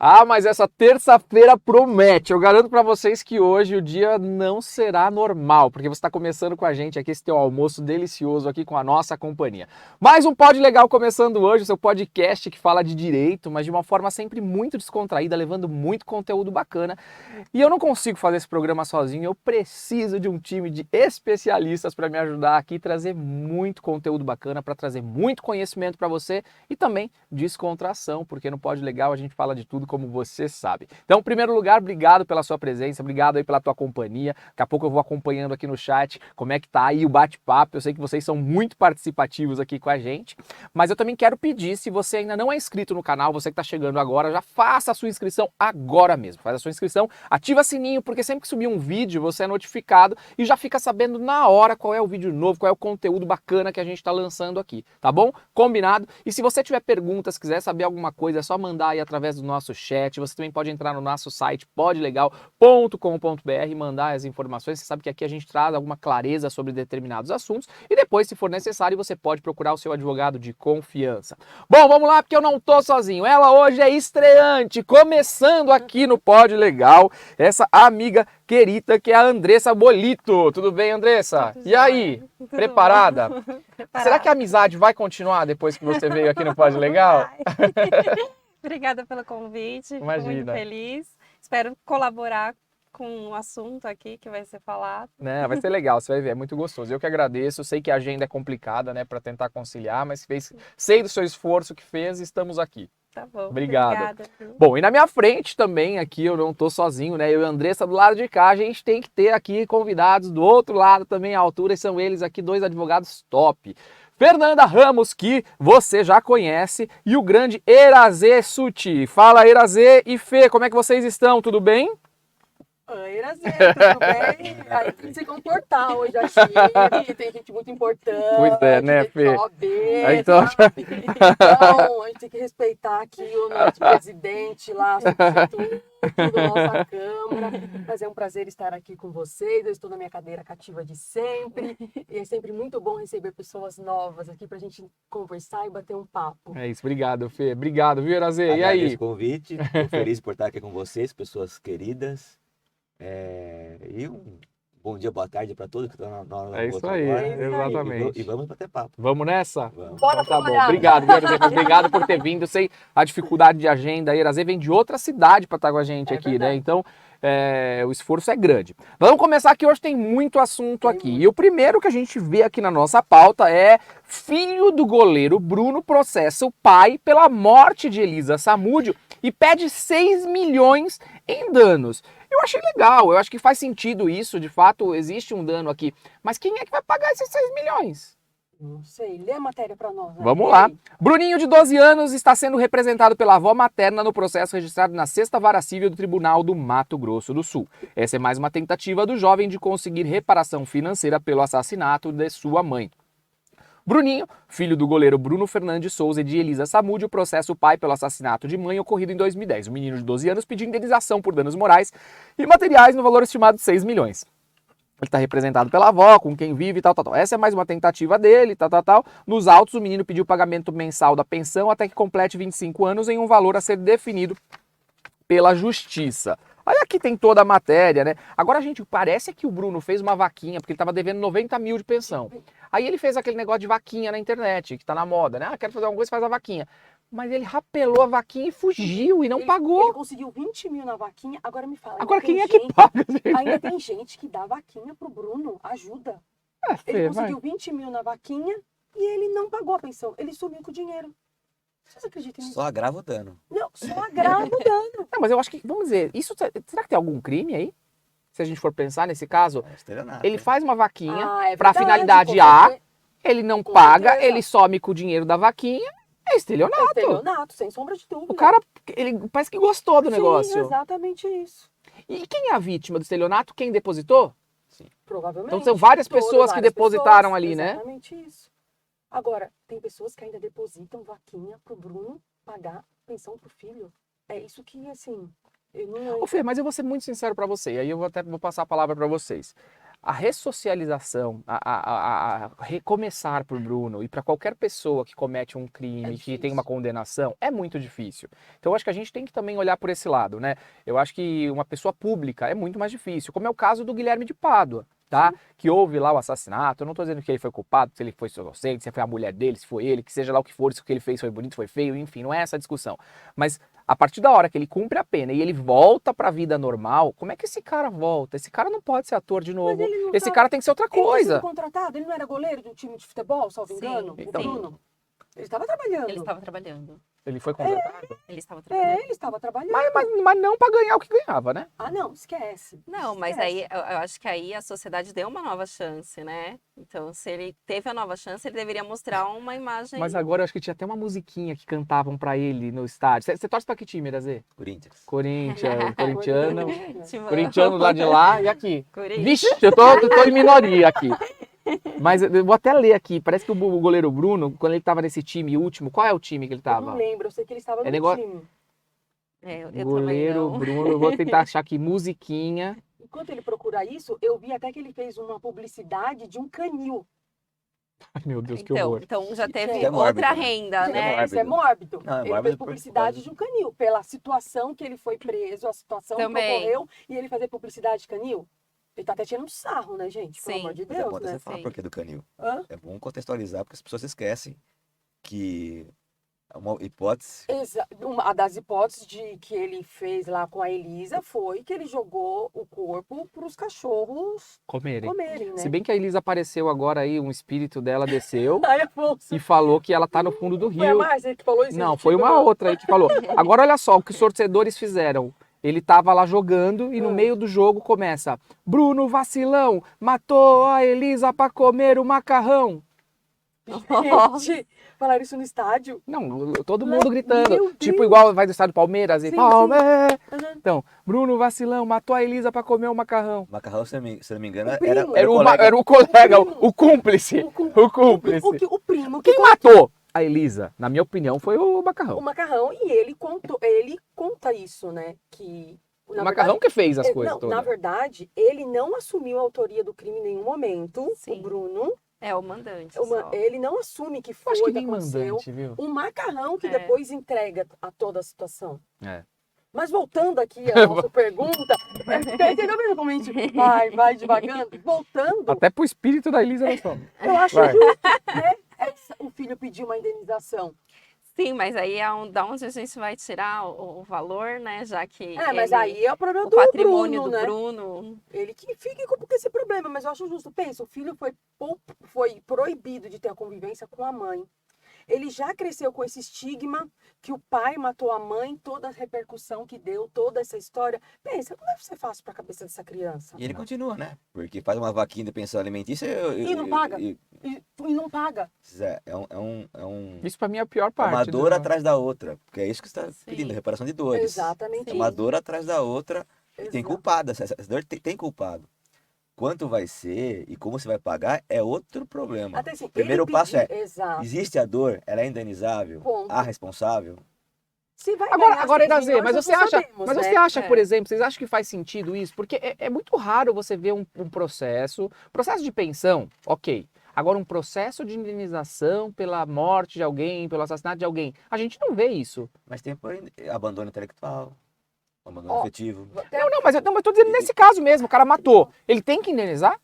Ah, mas essa terça-feira promete. Eu garanto para vocês que hoje o dia não será normal, porque você está começando com a gente aqui, esse teu almoço delicioso aqui com a nossa companhia. Mais um Pod Legal começando hoje, o seu podcast que fala de direito, mas de uma forma sempre muito descontraída, levando muito conteúdo bacana. E eu não consigo fazer esse programa sozinho, eu preciso de um time de especialistas para me ajudar aqui, trazer muito conteúdo bacana, para trazer muito conhecimento para você e também descontração, porque no Pod Legal a gente fala de tudo, como você sabe. Então, em primeiro lugar, obrigado pela sua presença, obrigado aí pela tua companhia. Daqui a pouco eu vou acompanhando aqui no chat como é que tá aí o bate-papo. Eu sei que vocês são muito participativos aqui com a gente, mas eu também quero pedir, se você ainda não é inscrito no canal, você que está chegando agora, já faça a sua inscrição agora mesmo. Faz a sua inscrição, ativa sininho, porque sempre que subir um vídeo, você é notificado e já fica sabendo na hora qual é o vídeo novo, qual é o conteúdo bacana que a gente está lançando aqui, tá bom? Combinado? E se você tiver perguntas, quiser saber alguma coisa, é só mandar aí através do nosso chat. Você também pode entrar no nosso site podlegal.com.br e mandar as informações. Você sabe que aqui a gente traz alguma clareza sobre determinados assuntos e depois, se for necessário, você pode procurar o seu advogado de confiança. Bom, vamos lá, porque eu não tô sozinho. Ela hoje é estreante, começando aqui no Pod Legal, essa amiga querida que é a Andressa Bolito. Tudo bem, Andressa? Tudo E aí? Tudo Preparada? Preparada. Será que a amizade vai continuar depois que você veio aqui no Pod Legal? Obrigada pelo convite, Imagina. fico muito feliz. Espero colaborar com o assunto aqui que vai ser falado. Né, vai ser legal, você vai ver, é muito gostoso. Eu que agradeço, sei que a agenda é complicada, né, para tentar conciliar, mas sei do seu esforço que fez e estamos aqui. Tá bom, Obrigado. Obrigada. Bom, e na minha frente também aqui, eu não tô sozinho, né? Eu e a Andressa do lado de cá, a gente tem que ter aqui convidados do outro lado também à altura, e são eles aqui, dois advogados top. Fernanda Ramos, que você já conhece, e o grande Erazê Suti. Fala, Erazê e Fê, como é que vocês estão? Tudo bem? Oi, Erazê, tudo bem? Aí tem que se comportar hoje aqui, tem gente muito importante. Pois é, né, Fê? Então... então, a gente tem que respeitar aqui o nosso presidente lá, substituto da nossa Câmara. Mas é um prazer estar aqui com vocês, eu estou na minha cadeira cativa de sempre. E é sempre muito bom receber pessoas novas aqui pra gente conversar e bater um papo. É isso, obrigado, Fê. Obrigado, viu, Erazê? E Agradeço aí? o convite, estou feliz por estar aqui com vocês, pessoas queridas. E um bom dia, boa tarde para todos que estão na hora do É isso almoço aí, agora. exatamente. E vamos bater papo. Vamos nessa? Vamos. Bora Então tá bom. trabalhar. Obrigado, viu, Erazê? Obrigado por ter vindo. Eu sei a dificuldade de agenda. A Erazê vem de outra cidade para estar com a gente aqui, verdade. né? Então, o esforço é grande. Vamos começar que hoje tem muito assunto aqui. E o primeiro que a gente vê aqui na nossa pauta é: filho do goleiro Bruno processa o pai pela morte de Elisa Samúdio e pede 6 milhões em danos. Eu achei legal, eu acho que faz sentido isso, de fato existe um dano aqui. Mas quem é que vai pagar esses 6 milhões? Não sei, lê a matéria pra nós. Né? Vamos lá. Bruninho, de 12 anos, está sendo representado pela avó materna no processo registrado na 6ª Vara Civil do Tribunal do Mato Grosso do Sul. Essa é mais uma tentativa do jovem de conseguir reparação financeira pelo assassinato de sua mãe. Bruninho, filho do goleiro Bruno Fernandes Souza e de Elisa Samúdio, processa o pai pelo assassinato de mãe ocorrido em 2010. O menino de 12 anos pediu indenização por danos morais e materiais no valor estimado de 6 milhões. Ele está representado pela avó, com quem vive e tal. Essa é mais uma tentativa dele, tal. Nos autos, o menino pediu pagamento mensal da pensão até que complete 25 anos em um valor a ser definido pela justiça. Olha, aqui tem toda a matéria, né? Agora, gente, parece que o Bruno fez uma vaquinha, porque ele estava devendo 90 mil de pensão. Aí ele fez aquele negócio de vaquinha na internet, que tá na moda, né? Ah, quero fazer alguma coisa, faz a vaquinha. Mas ele rapelou a vaquinha e fugiu e não pagou. Ele conseguiu 20 mil na vaquinha, agora me fala. Agora quem é que paga? Ainda tem gente que dá vaquinha pro Bruno, ajuda. Ele conseguiu 20 mil na vaquinha e ele não pagou a pensão, ele sumiu com o dinheiro. Vocês acreditam nisso? Só agrava o dano. Não, só agrava o dano. Não, mas eu acho que, vamos dizer, isso será que tem algum crime aí? Se a gente for pensar nesse caso, Estelionato. ele faz uma vaquinha É para verdade, finalidade com A, certeza. ele não Com paga, certeza. ele some com o dinheiro da vaquinha, é estelionato. Estelionato, sem sombra de dúvida. O cara, ele parece que gostou do Sim, negócio. exatamente isso. E quem é a vítima do estelionato? Quem depositou? Provavelmente. Então são várias pessoas que várias depositaram pessoas, ali, né? Exatamente isso. Agora, tem pessoas que ainda depositam vaquinha pro Bruno pagar pensão pro filho. É isso que, assim, eu não... Ô Fê, mas eu vou ser muito sincero pra você, aí eu vou passar a palavra pra vocês. a ressocialização, a recomeçar para o Bruno e para qualquer pessoa que comete um crime, que tem uma condenação, é muito difícil. Então eu acho que a gente tem que também olhar por esse lado, né? Eu acho que uma pessoa pública é muito mais difícil, como é o caso do Guilherme de Pádua, tá? Que houve lá o assassinato. Eu não tô dizendo que ele foi culpado, se ele foi inocente, se foi a mulher dele, se foi ele, que seja lá o que for, se o que ele fez foi bonito, foi feio, enfim, não é essa a discussão. Mas a partir da hora que ele cumpre a pena e ele volta pra vida normal, como é que esse cara volta? Esse cara não pode ser ator de novo. Esse cara tem que ser outra Ele coisa. foi contratado, ele não era goleiro do time de futebol, salvo Sim, engano? sim. O Bruno. Ele estava trabalhando. Ele estava trabalhando. Ele foi contratado. Ele estava trabalhando. Ele estava trabalhando. Mas não pra ganhar o que ganhava, né? Ah, não, esquece. Não, mas Esquece. aí eu acho que aí a sociedade deu uma nova chance, né? Então, se ele teve a nova chance, ele deveria mostrar uma imagem. Mas agora eu acho que tinha até uma musiquinha que cantavam pra ele no estádio. Você torce pra que time, Irazê? Corinthians. Corinthians, corintiano. Timão. Corintiano lá de lá e aqui. Corinthians. Vixe, eu tô em minoria aqui. Mas eu vou até ler aqui. Parece que o goleiro Bruno, quando ele tava nesse time último, qual é o time que ele Eu não tava? lembro, eu sei que ele estava no negócio- time. Eu Goleiro também não. Bruno, eu vou tentar achar aqui musiquinha. Enquanto ele procura isso, eu vi até que ele fez uma publicidade de um canil. Ai, meu Deus, que Então, horror. então já teve Isso é mórbido, outra né? renda, Gente, né? Isso é mórbido. Não, é Ele mórbido fez por publicidade causa- de um canil, pela situação que ele foi preso, a situação Também. que ocorreu, e ele fazer publicidade de canil. Ele tá até tirando sarro, né, gente? Pelo Sim. amor de Mas é bom Deus, você né? falar Sim. por que do canil. Hã? É bom contextualizar, porque as pessoas esquecem que é uma hipótese. Uma das hipóteses de que ele fez lá com a Elisa foi que ele jogou o corpo para os cachorros Comerem. comerem, né? Se bem que a Elisa apareceu agora aí, um espírito dela desceu Ai, Afonso, e falou que ela tá no fundo do foi a rio. Márcia que falou isso? Não, gente? foi uma outra aí que falou. Agora olha só o que os torcedores fizeram. Ele tava lá jogando e no meio do jogo começa: Bruno vacilão matou a Elisa pra comer o macarrão. Gente, falaram isso no estádio? Não, todo mundo gritando. Meu Tipo Deus. igual vai do estádio Palmeiras e Sim, Palmeiras. Uhum. Então, Bruno vacilão matou a Elisa pra comer o macarrão. Macarrão, se eu não me engano, O primo. Era o colega, O primo. o cúmplice. O cúmplice. O primo que Quem matou a Elisa? Na minha opinião, foi o o macarrão. macarrão e ele conta isso, né? Que O macarrão que fez as coisas não, todas. na verdade, ele não assumiu a autoria do crime em nenhum momento. Sim. O Bruno, É o mandante. só. ele não assume que Eu foi acho que que nem aconteceu. mandante, viu? O macarrão que É. depois entrega a toda a situação. É. Mas voltando aqui à nossa pergunta, entendeu mesmo como a gente vai devagando? Voltando, Até pro espírito da Elisa nós somos. eu acho Vai. justo, né? O filho pediu uma indenização. Sim, mas aí é da onde a gente vai tirar o valor, né? Já que Mas ele- aí é o problema o do patrimônio Bruno, do né? Bruno. Ele que fique com esse problema, mas eu acho justo. Pensa, o filho foi proibido de ter a convivência com a mãe. Ele já cresceu com esse estigma que o pai matou a mãe, toda a repercussão que deu, toda essa história. Pensa, não deve ser fácil para a cabeça dessa criança. E ele continua, né? Porque faz uma vaquinha de pensão alimentícia E não paga. e- E não paga. Zé, é um Isso pra mim é a pior é parte. uma dor do- atrás da outra. Porque é isso que você está Sim. pedindo, reparação de dores. Exatamente. É uma dor atrás da outra e tem Exato. culpado. Essa dor tem culpado. Quanto vai ser e como você vai pagar é outro problema. Até assim, O primeiro ele passo pediu- é, Exato. existe a dor, ela é indenizável, Ponto. há responsável? Se vai Agora, ganhar agora 6 Irazê, milhões, mas nós você não acha, sabemos, mas né? você acha, É. por exemplo, vocês acham que faz sentido isso? Porque é muito raro você ver um processo de pensão, ok. Agora um processo de indenização pela morte de alguém, pelo assassinato de alguém, a gente não vê isso. Mas tem abandono intelectual, abandono Ó, afetivo. Não, mas eu tô dizendo nesse caso mesmo, o cara matou, ele tem que indenizar?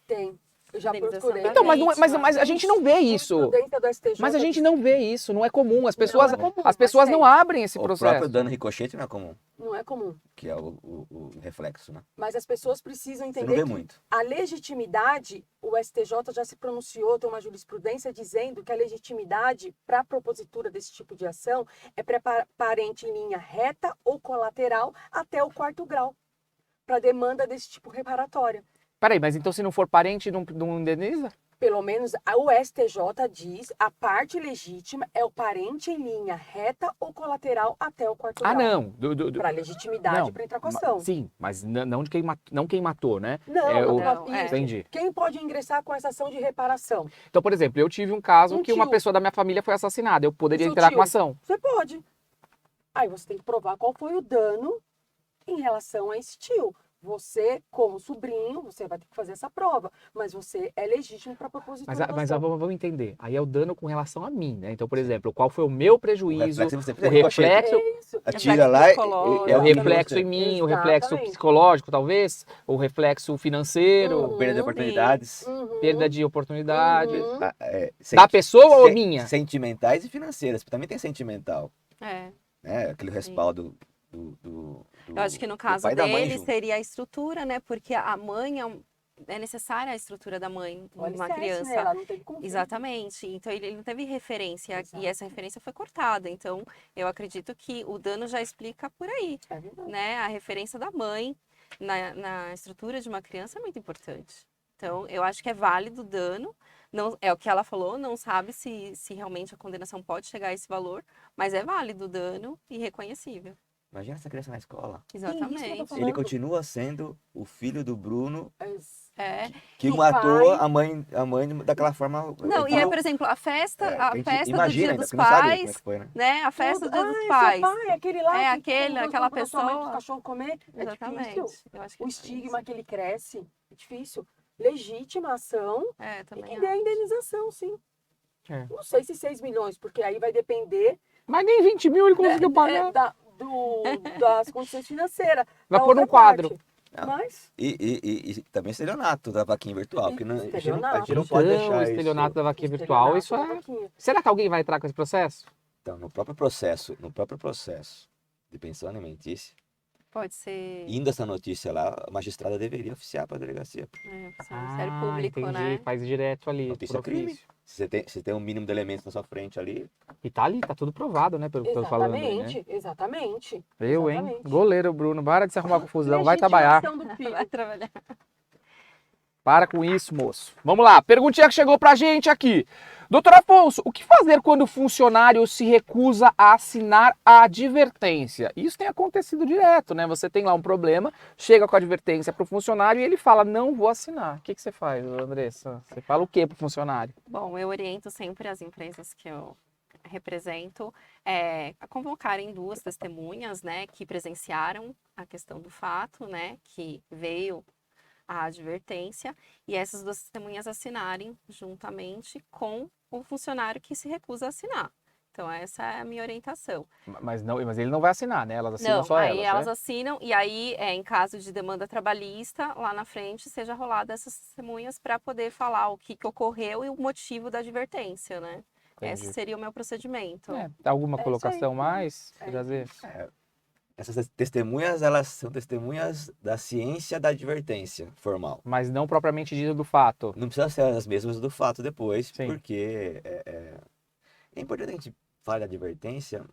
Tem. Eu já Indenização procurei. da Então, mas vítima. a gente não vê isso. Jurisprudência do STJ Mas a gente não vê isso, não é comum. As pessoas, é comum, as mas pessoas tem. não abrem esse O processo. próprio dano ricochete não é comum, Não é comum. que é o reflexo, né? Mas as pessoas precisam Você entender não vê que muito. a legitimidade, o STJ já se pronunciou, tem uma jurisprudência dizendo que a legitimidade para a propositura desse tipo de ação é para parente em linha reta ou colateral até o 4º grau, para demanda desse tipo reparatória. Peraí, mas então se não for parente, não indeniza? Pelo menos o STJ diz a parte legítima é o parente em linha reta ou colateral até o 4º Ah, grau. não. Para legitimidade Não, para entrar com a ação. Sim, mas não de quem matou, né? Não, É o- Não, é. Entendi. Quem pode ingressar com essa ação de reparação? Então, por exemplo, eu tive um caso Um que uma tio. pessoa da minha família foi assassinada. Eu poderia Seu entrar tio. com ação. Você pode. Aí você tem que provar qual foi o dano em relação a esse tio. Você, como sobrinho, você vai ter que fazer essa prova, mas você é legítimo para propositura da Mas ação. vamos entender. Aí é o dano com relação a mim, né? Então, por exemplo, qual foi o meu prejuízo, reflexo você o precisa ricochetear. reflexo, É isso. Atira lá psicológico. é o atira em reflexo você. em mim, o reflexo Exatamente. psicológico, talvez, o reflexo financeiro, Uhum. Perda de oportunidades. perda de oportunidade. Uhum. Da pessoa ou minha? Sentimentais e financeiras, porque também tem sentimental, É. né? Aquele respaldo do Eu acho que no do caso pai e da mãe dele junto. seria a estrutura, né? Porque a mãe é necessária a estrutura da mãe O em uma alicerce, criança. né? Ela não teve como. Exatamente. Então ele não teve referência Exato. e essa referência foi cortada. Então eu acredito que o dano já explica por aí, É verdade. né? A referência da mãe na estrutura de uma criança é muito importante. Então eu acho que é válido o dano. Não, é o que ela falou, não sabe se realmente a condenação pode chegar a esse valor, mas é válido o dano e reconhecível. Imagina essa criança na escola. Exatamente. falando. Ele continua sendo o filho do Bruno É. que O matou pai- a mãe daquela forma. Não, e aí, por exemplo, a festa do imagina Dia ainda, dos porque não sabe como é Pais, que foi, né? né? A festa Tudo. do Dia dos Esse Pais. pai, aquele lá É que aquele, aquela pra sua mãe pro pessoa. cachorro comer. É Exatamente. difícil. Eu acho que O é estigma isso. que ele cresce é difícil. Legítima ação É, e também que dê a acho. indenização, sim. É. Não sei se 6 milhões, porque aí vai depender Mas nem 20 mil ele conseguiu pagar. das condições financeiras. Vai da pôr num outra quadro. parte. Não. Mas, E também estelionato da vaquinha virtual, porque não, a gente não Estelionato. pode Então, deixar o estelionato isso. da vaquinha virtual, isso estelionato da é... vaquinha. Será que alguém vai entrar com esse processo? Então, no próprio processo de pensão alimentícia, Pode ser indo essa notícia lá, a magistrada deveria oficiar para a delegacia. ser um Ministério Público, entendi. né? Faz direto ali, Notícia por crime. ofício. Se tem um mínimo de elementos na sua frente ali, E tá ali, tá tudo provado, né? Pelo que eu tô falando aí, né? Exatamente. Eu, hein? Exatamente. Goleiro, Bruno. Para de se arrumar confusão. Vai trabalhar. Legitimação do filho. Vai trabalhar. Para com isso, moço. Vamos lá. Perguntinha que chegou pra gente aqui. Doutor Afonso, o que fazer quando o funcionário se recusa a assinar a advertência? Isso tem acontecido direto, né? Você tem lá um problema, chega com a advertência pro funcionário e ele fala, não vou assinar. O que você faz, Andressa? Você fala o que pro funcionário? Bom, eu oriento sempre as empresas que eu represento a convocarem 2 testemunhas, né, que presenciaram a questão do fato, né, que veio a advertência, e essas 2 testemunhas assinarem juntamente com o funcionário que se recusa a assinar. Então, essa é a minha orientação. Mas ele não vai assinar, né? Elas assinam Não, só aí elas, elas né? assinam, e aí, em caso de demanda trabalhista, lá na frente, seja rolada essas testemunhas para poder falar o que ocorreu e o motivo da advertência, né? Entendi. Esse seria o meu procedimento. Alguma É isso colocação aí. mais? É. Prazer. essas testemunhas, elas são testemunhas da ciência da advertência formal. Mas não propriamente dito do fato. Não precisa ser as mesmas do fato depois, Sim. porque é importante a gente falar de advertência,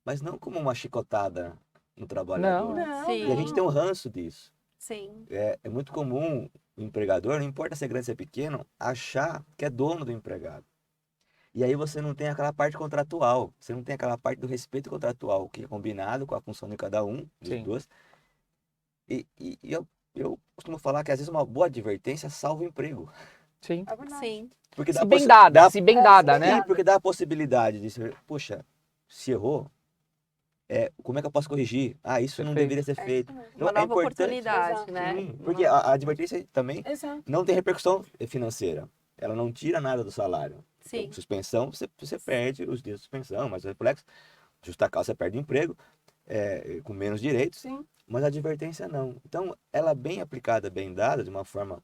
mas não como uma chicotada no trabalhador. Não, Sim. E a gente tem um ranço disso. Sim, É muito comum o empregador, não importa se é grande ou se é pequeno, achar que é dono do empregado. E aí você não tem aquela parte contratual, você não tem aquela parte do respeito contratual, que é combinado com a função de cada um, dos Sim. dois. E eu costumo falar que às vezes uma boa advertência salva o emprego. Sim. é verdade. sim. Porque Se bem dada, se bem dada, se bem né? dada. Porque dá a possibilidade de ser, poxa, se errou, como é que eu posso corrigir? Ah, isso não Perfeito. deveria ser É feito. isso mesmo. Então, Uma nova importante, oportunidade, Exato. né? sim, porque a advertência também Exato. não tem repercussão financeira. Ela não tira nada do salário. Sim. Então, suspensão, você perde os dias de suspensão, mas o reflexo, justa causa, você perde o emprego, com menos direitos, Sim. mas a advertência não. Então, ela bem aplicada, bem dada, de uma forma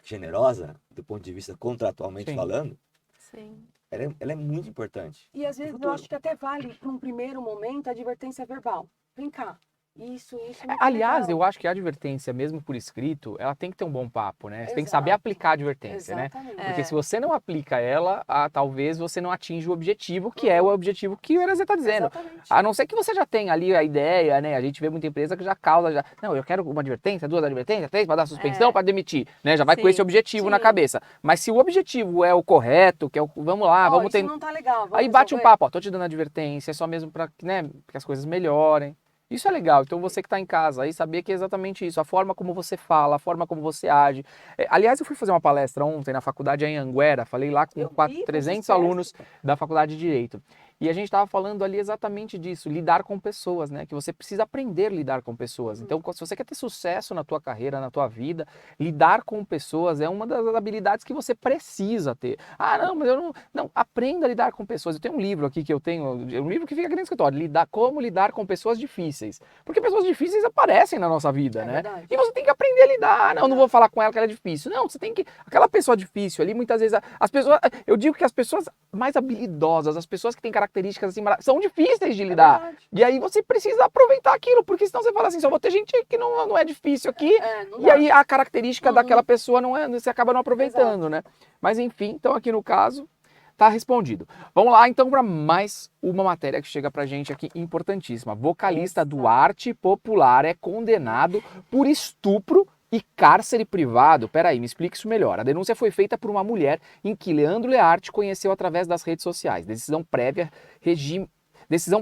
generosa, do ponto de vista contratualmente Sim. falando, Sim. ela é muito importante. E às vezes eu acho que até vale, para um primeiro momento, a advertência verbal. Vem cá. Isso não tá Aliás, legal. eu acho que a advertência, mesmo por escrito, ela tem que ter um bom papo, né? Você tem que Exato. saber aplicar a advertência, né? Exatamente. Porque É. se você não aplica ela, talvez você não atinja o objetivo, que é o objetivo que o Erazê está dizendo. Exatamente. A não ser que você já tenha ali a ideia, né? A gente vê muita empresa que já causa, já. Não, eu quero uma advertência, 2 advertências, 3 para dar suspensão, para demitir, né? Já vai com Sim, esse objetivo na sim. cabeça. Mas se o objetivo é o correto, que é o vamos lá, Ó, vamos isso tentar. não tá legal. vamos Aí bate um resolver. papo, ó, tô te dando advertência, é só mesmo para, né, que as coisas melhorem. Isso é legal. Então você que está em casa aí saber que é exatamente isso, a forma como você fala, a forma como você age. Aliás, eu fui fazer uma palestra ontem na faculdade em Anguera, falei lá com Eu vi, 300 foi um alunos da faculdade de Direito. E a gente estava falando ali exatamente disso, lidar com pessoas, né? Que você precisa aprender a lidar com pessoas. Então, se você quer ter sucesso na tua carreira, na tua vida, lidar com pessoas é uma das habilidades que você precisa ter. Ah, não, mas eu não... Não, aprenda a lidar com pessoas. Eu tenho um livro aqui que eu tenho, é um livro que fica aqui no escritório, Como lidar com pessoas difíceis. Porque pessoas difíceis aparecem na nossa vida, né? Verdade. E você tem que aprender a lidar. Não, não vou falar com ela que ela é difícil. Não, você tem que... Aquela pessoa difícil ali, muitas vezes, as pessoas... Eu digo que as pessoas mais habilidosas, as pessoas que têm características assim, são difíceis de lidar. verdade. E aí você precisa aproveitar aquilo, porque senão você fala assim, só vou ter gente que não é difícil aqui, Não e dá. aí a característica Uhum. daquela pessoa não é, você acaba não aproveitando, né? Mas enfim, então aqui no caso, tá respondido. Vamos lá então para mais uma matéria que chega pra gente aqui importantíssima. Vocalista do Arte Popular é condenado por estupro e cárcere privado. Peraí, me explica isso melhor. A denúncia foi feita por uma mulher em que Leandro Learte conheceu através das redes sociais. Decisão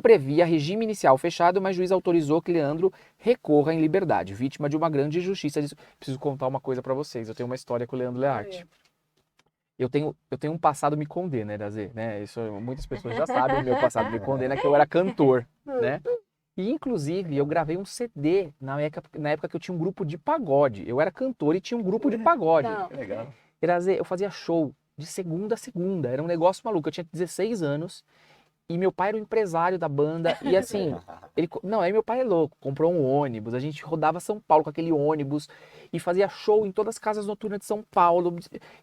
previa regime inicial fechado, mas o juiz autorizou que Leandro recorra em liberdade, vítima de uma grande injustiça. Preciso contar uma coisa pra vocês. Eu tenho uma história com o Leandro Learte. Eu tenho um passado me condena, Irazê, né? Isso muitas pessoas já sabem, o meu passado me condena, que eu era cantor, né? E, inclusive, eu gravei um CD na época que eu tinha um grupo de pagode. Eu era cantor e tinha um grupo de pagode. Não. Legal. Irazê, eu fazia show de segunda a segunda. Era um negócio maluco. Eu tinha 16 anos e meu pai era o empresário da banda. E assim, aí meu pai é louco. Comprou um ônibus. A gente rodava São Paulo com aquele ônibus e fazia show em todas as casas noturnas de São Paulo.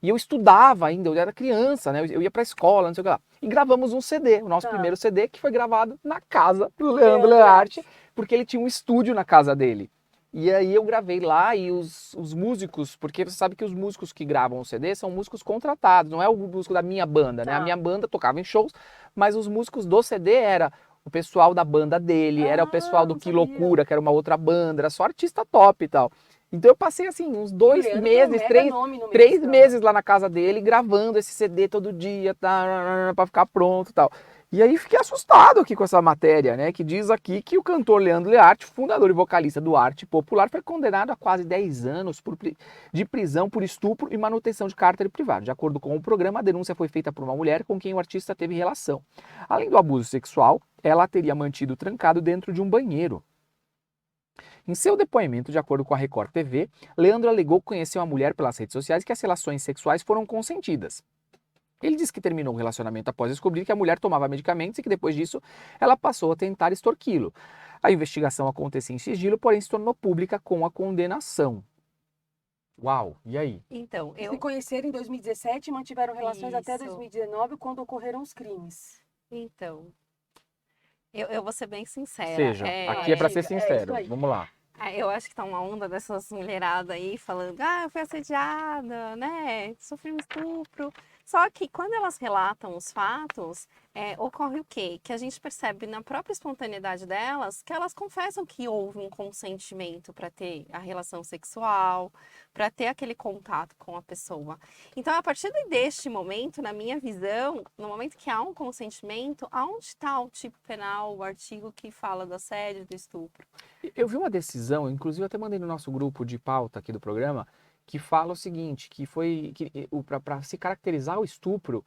E eu estudava ainda, eu era criança, né? Eu ia pra escola, não sei o que lá. E gravamos um CD, o nosso primeiro CD, que foi gravado na casa do Leandro Learte, porque ele tinha um estúdio na casa dele. E aí eu gravei lá e os músicos, porque você sabe que os músicos que gravam o CD são músicos contratados, não é o músico da minha banda, né? A minha banda tocava em shows, mas os músicos do CD era o pessoal da banda dele, era o pessoal do não Que sabia. Loucura, que era uma outra banda, era só artista top e tal. Então eu passei assim uns 2 Leandro tem um meses, mega nome no meio 3 do meses lá na casa dele, gravando esse CD todo dia, tá, pra ficar pronto e tal. E aí fiquei assustado aqui com essa matéria, né? Que diz aqui que o cantor Leandro Learte, fundador e vocalista do Arte Popular, foi condenado a quase 10 anos de prisão por estupro e manutenção de cárcere privado. De acordo com o programa, a denúncia foi feita por uma mulher com quem o artista teve relação. Além do abuso sexual, ela teria mantido trancado dentro de um banheiro. Em seu depoimento, de acordo com a Record TV, Leandro alegou que conheceu a mulher pelas redes sociais e que as relações sexuais foram consentidas. Ele disse que terminou o relacionamento após descobrir que a mulher tomava medicamentos e que depois disso ela passou a tentar extorquí-lo. A investigação acontecia em sigilo, porém se tornou pública com a condenação. Uau, e aí? Então, Se conheceram em 2017 e mantiveram relações até Isso. 2019, quando ocorreram os crimes. Então, eu vou ser bem sincera. Seja, aqui é pra ser isso sincero, aí. vamos lá. Eu acho que tá uma onda dessas mulheradas aí falando, eu fui assediada, né? Sofri um estupro. Só que quando elas relatam os fatos, ocorre o quê? Que a gente percebe na própria espontaneidade delas que elas confessam que houve um consentimento para ter a relação sexual, para ter aquele contato com a pessoa. Então, a partir deste momento, na minha visão, no momento que há um consentimento, aonde está o tipo penal, o artigo que fala do assédio, do estupro? Eu vi uma decisão, inclusive eu até mandei no nosso grupo de pauta aqui do programa, que fala o seguinte, que foi para se caracterizar o estupro,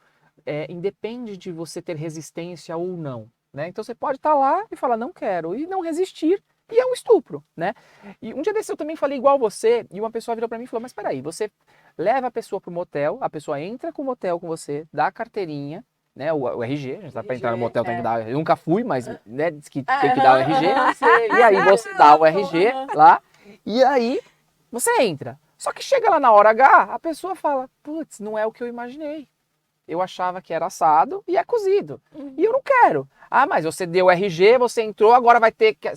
independe de você ter resistência ou não, né? Então você pode estar lá e falar não quero e não resistir e é um estupro, né? E um dia desse eu também falei igual você e uma pessoa virou para mim e falou, mas peraí, você leva a pessoa pro motel, a pessoa entra com o motel com você, dá a carteirinha, né, o RG, a gente sabe, para entrar no motel tem que dar, eu nunca fui, mas né, diz que tem que dar o RG, e aí você dá o RG lá, e aí você entra. Só que chega lá na hora H, a pessoa fala, putz, não é o que eu imaginei. Eu achava que era assado e é cozido. E eu não quero. Ah, mas você deu o RG, você entrou, agora vai ter que,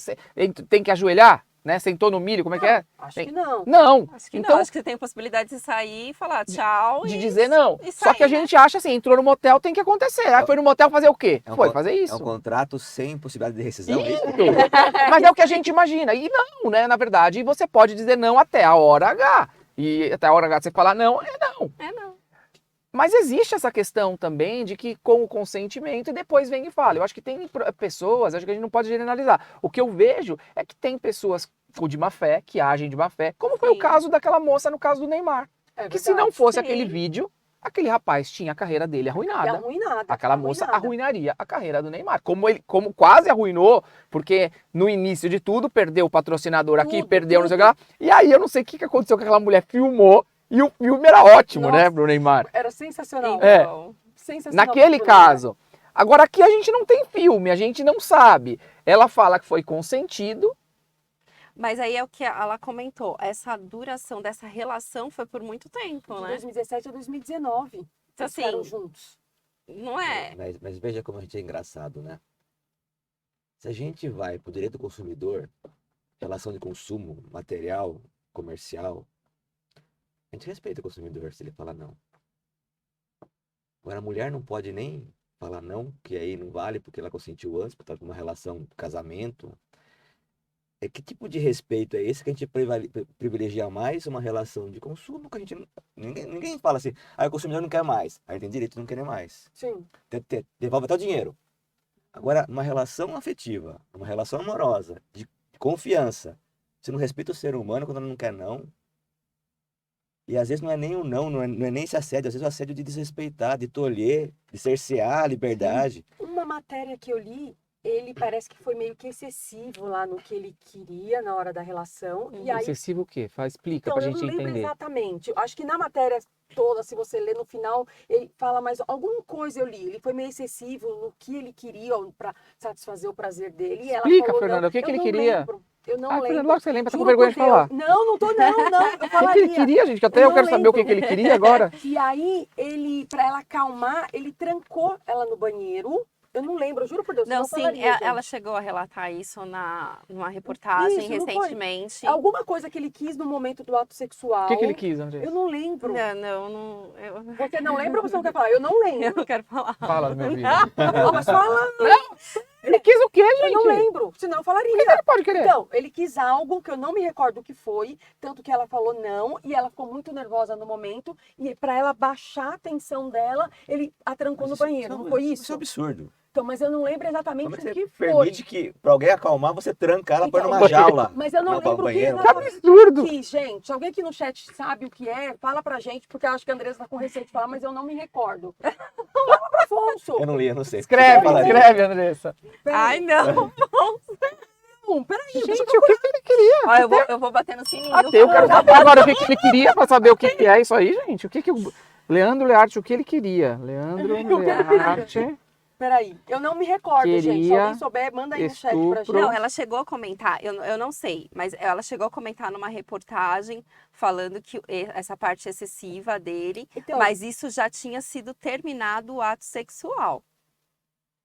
tem que ajoelhar? Né? Sentou no milho, como é que é? Acho que não. Não. Acho que Então, não, acho que você tem a possibilidade de sair e falar tchau. de dizer não. e Só que a sair, né? gente acha assim, entrou no motel, tem que acontecer. Aí foi no motel fazer o quê? Foi fazer É isso. um contrato sem possibilidade de rescisão, é isso? Mas é o que a gente imagina. E não, né? Na verdade, você pode dizer não até a hora H. E até a hora H você falar não, é não. É não. Mas existe essa questão também de que com o consentimento e depois vem e fala. Eu acho que tem pessoas, acho que a gente não pode generalizar. O que eu vejo é que tem pessoas de má fé, que agem de má fé, como foi o Sim. caso daquela moça no caso do Neymar. É Que se não verdade. fosse Sim. aquele vídeo, aquele rapaz tinha a carreira dele E arruinada. arruinada. Aquela moça arruinada. arruinaria a carreira do Neymar. Como quase arruinou, porque no início de tudo, perdeu o patrocinador aqui, Tudo, perdeu não sei o que tudo. lá. E aí eu não sei o que aconteceu que aquela mulher filmou e o filme era ótimo, né, Nossa. pro Neymar. Era sensacional. É. Então, Sensacional. Naquele pro caso. Agora aqui a gente não tem filme, a gente não sabe. Ela fala que foi consentido. mas aí é o que ela comentou. Essa duração dessa relação foi por muito tempo, De né? 2017 a 2019. Então, Eles ficaram assim, juntos. não é. Mas veja como a gente é engraçado, né? Se a gente vai pro direito do consumidor, relação de consumo, material, comercial, a gente respeita o consumidor se ele falar não. Agora, a mulher não pode nem falar não, que aí não vale porque ela consentiu antes, porque tá com uma relação, casamento. É que tipo de respeito é esse que a gente privilegia mais uma relação de consumo que a gente ninguém fala assim, o consumidor não quer mais, aí tem direito de não querer mais. Sim. Devolve até o dinheiro. Agora, uma relação afetiva, uma relação amorosa, de confiança, você não respeita o ser humano quando ela não quer não. E às vezes não é nem o não é nem esse assédio, às vezes é o assédio de desrespeitar, de tolher, de cercear a liberdade. Uma matéria que eu li, ele parece que foi meio que excessivo lá no que ele queria na hora da relação. E aí, Excessivo o quê? Explica então, pra eu gente não lembro entender. exatamente. Eu acho que na matéria toda, se você ler no final, ele fala mais alguma coisa eu li. Ele foi meio excessivo no que ele queria para satisfazer o prazer dele. E ela Explica, falou, Fernanda, não. o que que Eu ele não queria? lembro. Eu não Fernanda, lembro. logo que você lembra, tá com Juro vergonha de por Deus. falar. Não, não tô, não. Eu O que ele falaria. queria, gente? Que até Eu eu não quero saber o que lembro. ele queria agora. E aí, ele, pra ela acalmar, ele trancou ela no banheiro. Eu não lembro, eu juro por Deus. eu Não, não sim, falaria, gente. ela chegou a relatar isso numa reportagem Isso, não foi? recentemente. Alguma coisa que ele quis no momento do ato sexual. O que ele quis, André? Eu não lembro. Não, Você não lembra ou você não quer falar? Eu não eu lembro. não quero falar. Fala, meu filho. Não, mas fala. Ele quis o quê, Eu gente? não lembro, senão eu O que falaria. ele pode querer? Então, ele quis algo que eu não me recordo o que foi, tanto que ela falou não, e ela ficou muito nervosa no momento, e pra ela baixar a tensão dela, ele a trancou no banheiro, não foi Isso é isso? absurdo. Então, mas eu não lembro exatamente Como é o que que você foi. permite que, pra alguém acalmar, você tranca ela, põe Então, numa jaula? Mas eu não Vai pra lembro o que banheiro. Que exatamente absurdo! quis, gente. Se alguém aqui no chat sabe o que é, fala pra gente, porque eu acho que a Andressa tá com receio de falar, mas eu não me recordo. Fala pra Afonso. Eu não li, eu não sei. Escreve, Fala, escreve, Andressa. Ai, não. Peraí, Gente, deixa o que que ele queria? Ó, eu vou bater no sininho. Até eu quero saber agora o que que ele queria pra saber o que que é isso aí, gente. O que que o Leandro Learte, o que ele queria? Leandro Learte. Peraí, eu não me recordo, gente. Se Queria alguém souber, manda aí no chat pra estupro. gente. Não, ela chegou a comentar, eu não sei, mas ela chegou a comentar numa reportagem falando que essa parte excessiva dele, Então, mas isso já tinha sido terminado o ato sexual.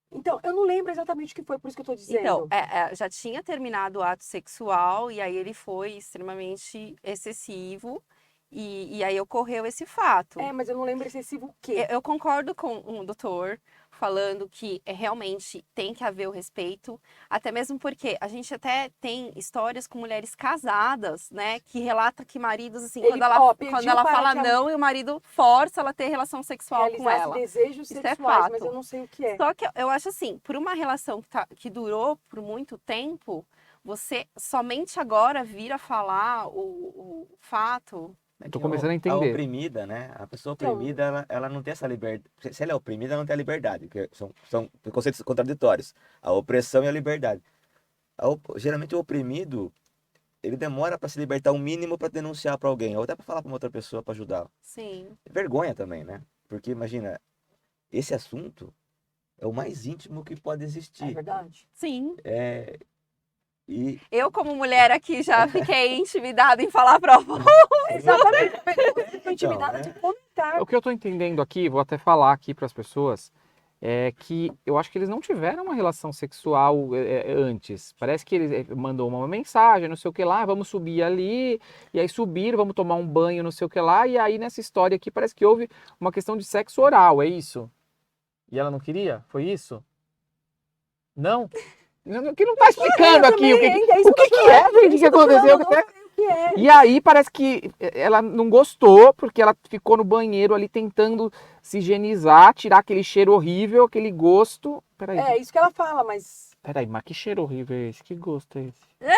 então, eu não lembro exatamente o que foi, por isso que eu tô dizendo. Então, já tinha terminado o ato sexual e aí ele foi extremamente excessivo e aí ocorreu esse fato. Mas eu não lembro excessivo o quê. Eu concordo com o doutor falando que realmente tem que haver o respeito, até mesmo porque a gente até tem histórias com mulheres casadas, né, que relata que maridos, assim, Ele, quando ela pediu para fala que a- não e o marido força ela a ter relação sexual com Realizasse ela. desejos Isso é sexuais, mas fato. eu não sei o que é. Só que eu acho assim, por uma relação que durou por muito tempo, você somente agora vir a falar o fato. Eu tô começando a A entender. oprimida, né? A pessoa Então- oprimida, ela não tem essa liberdade. Se ela é oprimida, ela não tem a liberdade, porque são conceitos contraditórios. A opressão e a liberdade. Geralmente o oprimido, ele demora para se libertar o mínimo para denunciar para alguém, ou até para falar para uma outra pessoa para ajudar. Sim. Vergonha também, né? Porque imagina, esse assunto é o mais íntimo que pode É existir. verdade? Sim. E Eu, como mulher aqui, já fiquei intimidada em falar pra avó. Exatamente. Eu tô intimidada Então, de comentar. O que eu tô entendendo aqui, vou até falar aqui pras pessoas, é que eu acho que eles não tiveram uma relação sexual antes. Parece que eles mandou uma mensagem, não sei o que lá, vamos subir ali, e aí subiram, vamos tomar um banho, não sei o que lá, e aí nessa história aqui parece que houve uma questão de sexo oral, é isso? E ela não queria? Foi isso? Não? Que não tá explicando aqui o que é isso o que eu tô que é, falando, gente, isso que eu tô falando, aconteceu? eu não sei o que é. E aí parece que ela não gostou, porque ela ficou no banheiro ali tentando se higienizar, tirar aquele cheiro horrível, aquele gosto. É isso que ela fala, mas Peraí, mas que cheiro horrível é esse? Que gosto é esse?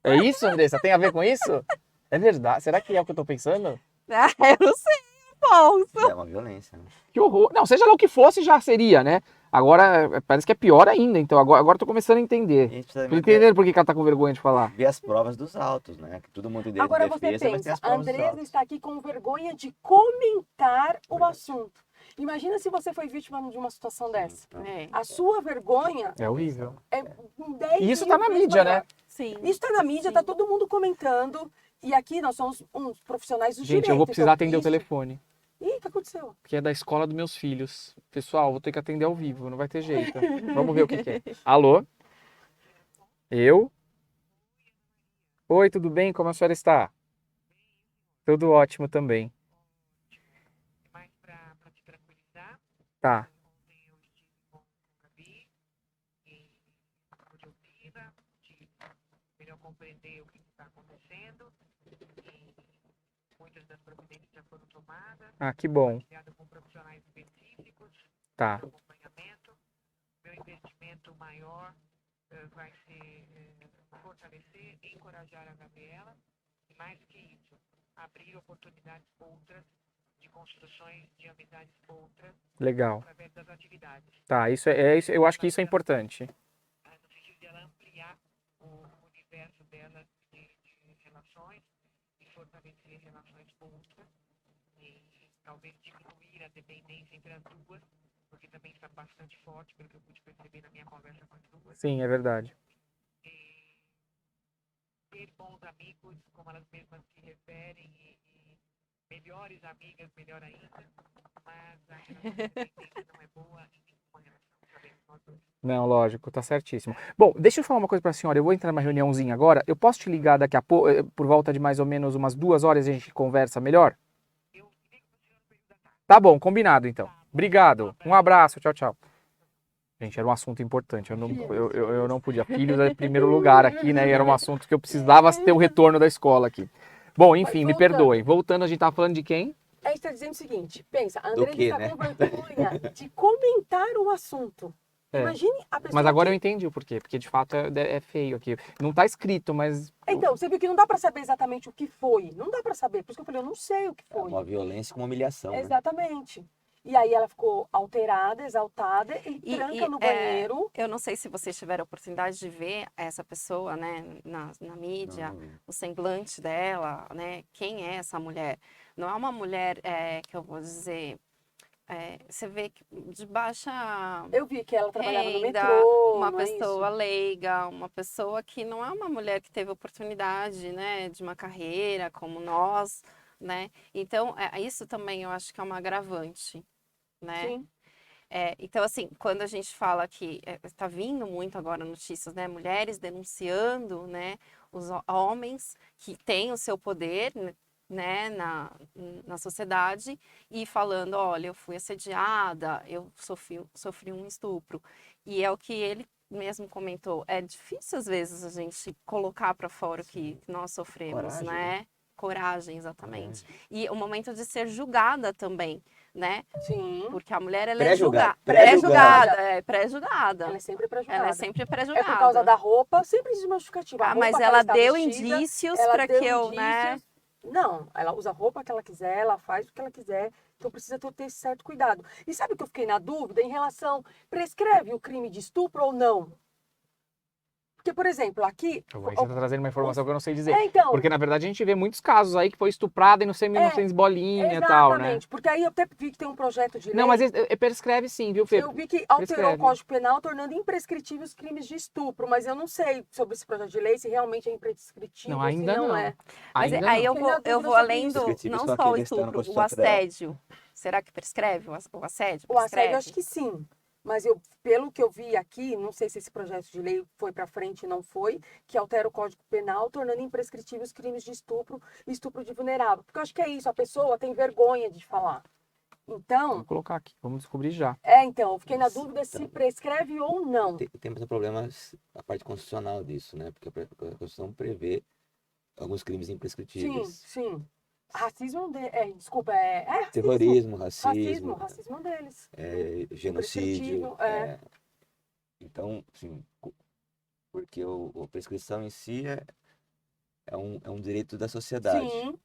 É isso, Andressa? Tem a ver com isso? É verdade? Será que é o que eu tô pensando? Eu não sei. bolso. É uma violência, né? Que horror. Não, seja lá o que fosse, já seria, né? Agora, parece que é pior ainda. Então, agora eu tô começando a E a entender. gente Tô precisa entendendo por que ela tá com vergonha de falar. ver as provas dos autos, né? Que todo mundo tem direito Agora de você defesa, mas tem pensa, as a provas dos Andresa autos. está aqui com vergonha de comentar o assunto. Imagina se você foi vítima de uma situação dessa. Então, É, A sua vergonha É horrível. é 10 E isso mil tá na vezes mídia, maior. né? sim. Isso está na mídia, Sim. está todo mundo comentando. E aqui nós somos uns profissionais do Gente, direito. eu vou precisar então atender o isso- telefone. Ih, o que aconteceu? Que é da escola dos meus filhos. Pessoal, vou ter que atender ao vivo, não vai ter jeito. Vamos ver o que é. Alô? Eu? Oi, tudo bem? Como a senhora está? Tudo ótimo também. Mas para te tranquilizar, Tá. ontem eu estive com a Gabi e pude ouvi-la, de melhor compreender o que está acontecendo e muitas das providências já foram tomadas, Ah, que bom. criada com profissionais específicos Tá. de acompanhamento. Meu investimento maior vai ser fortalecer, encorajar a Gabriela e mais do que isso, abrir oportunidades outras de construções de amizades outras Legal. através das atividades. Tá, isso, eu acho que isso é importante. No sentido de ela ampliar o universo dela de relações e fortalecer relações outras e talvez diminuir a dependência entre as duas, porque também está bastante forte, pelo que eu pude perceber na minha conversa com as duas. Sim, é verdade. E ter bons amigos, como elas mesmas se referem, e melhores amigas, melhor ainda, mas a relação de dependência não é boa em nenhuma relação, sabemos nós dois. Não, lógico, tá certíssimo. Bom, deixa eu falar uma coisa pra senhora. Eu vou entrar numa reuniãozinha agora. Eu posso te ligar daqui a pouco, por volta de mais ou menos umas 2 horas, e a gente conversa melhor? Eu ligo para o senhor no período da tarde. Tá bom, combinado então. Obrigado. Um abraço, tchau, tchau. Gente, era um assunto importante. Eu não podia. Filhos é em primeiro lugar aqui, né? E era um assunto que eu precisava ter o retorno da escola aqui. Bom, enfim, me voltando. perdoem. Voltando, a gente tava falando de quem? A gente está dizendo o seguinte, pensa, a Do Andresa quê, está né? com vergonha de comentar o assunto. É. Imagine a pessoa Mas agora eu que... entendi o porquê. Porque de fato é feio aqui. Não tá escrito, mas. Então, você viu que não dá para saber exatamente o que foi. Não dá para saber. Por isso que eu falei, eu não sei o que É foi. uma violência com uma humilhação, né? Exatamente. E aí ela ficou alterada, exaltada e tranca no banheiro. Eu não sei se vocês tiveram a oportunidade de ver essa pessoa, né, na mídia, Não, não vi. o semblante dela, né? Quem é essa mulher? Não é uma mulher que eu vou dizer. Você vê que de baixa Eu vi que ela trabalhava no renda, metrô, uma não é pessoa isso? leiga, uma pessoa que não é uma mulher que teve oportunidade, né, de uma carreira como nós, né? Então, isso também eu acho que é uma agravante, né? Sim. Então, assim, quando a gente fala que está vindo muito agora notícias, né, mulheres denunciando, né, os homens que têm o seu poder, né, na sociedade e falando, olha, eu fui assediada, eu sofri um estupro. E é o que ele mesmo comentou, é difícil às vezes a gente colocar para fora o que nós sofremos, Coragem, né? Coragem, exatamente. Coragem. E o momento de ser julgada também, né? Sim. Porque a mulher, ela é Pré-julgada. pré-julgada, Ela pré-julgada. é sempre prejudicada. Ela é sempre É pré-julgada. por causa da roupa, sempre existe uma justificativa. A Ah, roupa mas que ela está deu vestida, indícios ela para deu que eu, né? indícios. Não, ela usa a roupa que ela quiser, ela faz o que ela quiser, então precisa ter esse certo cuidado. E sabe o que eu fiquei na dúvida em relação, prescreve o crime de estupro ou não? Porque, por exemplo, aqui... Aí você tá trazendo uma informação que eu não sei dizer. então, Porque na verdade a gente vê muitos casos aí que foi estuprada e não sei, não sei bolinha e tal, né? exatamente, porque aí eu até vi que tem um projeto de lei... Não, mas prescreve sim, viu, Fê? Eu vi que alterou Prescreve. o Código Penal, tornando imprescritíveis os crimes de estupro, mas eu não sei sobre esse projeto de lei, se realmente é imprescritível, Não, ainda se não, não. é. Mas Ainda aí não. Fiquei na eu dúvida vou sobre além isso. do, Prescritíveis não são só o aqueles que estão na estupro, o Constituição Federal. assédio. Será que prescreve o assédio? O assédio, Prescreve? eu acho que sim. Mas eu, pelo que eu vi aqui, não sei se esse projeto de lei foi para frente ou não foi, que altera o Código Penal, tornando imprescritíveis os crimes de estupro e estupro de vulnerável. Porque eu acho que é isso, a pessoa tem vergonha de falar. Então, Vamos colocar aqui, vamos descobrir já. então, eu fiquei na dúvida se prescreve ou não. Temos um problema, a parte constitucional disso, né? Porque a Constituição prevê alguns crimes Sim, imprescritíveis. sim. Racismo é um deles. Desculpa, racismo. Terrorismo, Racismo racismo, é um deles. genocídio. Imprescritível, é. Então, assim, porque a prescrição em si é um direito da sociedade. Sim,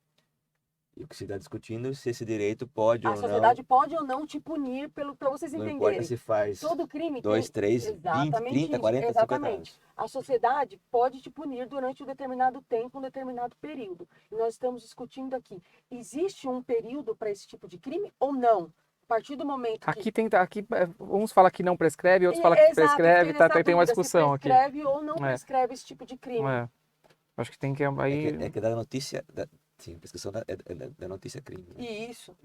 E o que se está discutindo é se esse direito pode A ou não. sociedade pode ou não te punir para vocês Não entenderem. importa se faz Todo crime 2, tem 3, 20, exatamente 30, isso, 40, 50 exatamente. anos. A sociedade pode te punir durante um determinado tempo, um determinado período. E nós estamos discutindo aqui, existe um período para esse tipo de crime ou não? A partir do momento que... Aqui uns falam que não prescreve, outros falam que Exato, prescreve, fiquei nessa tem uma dúvida, discussão se aqui. prescreve ou não É. prescreve esse tipo de crime. É. Acho que tem que aí. É que da notícia. Sim, a prescrição da notícia crime. Né? Isso.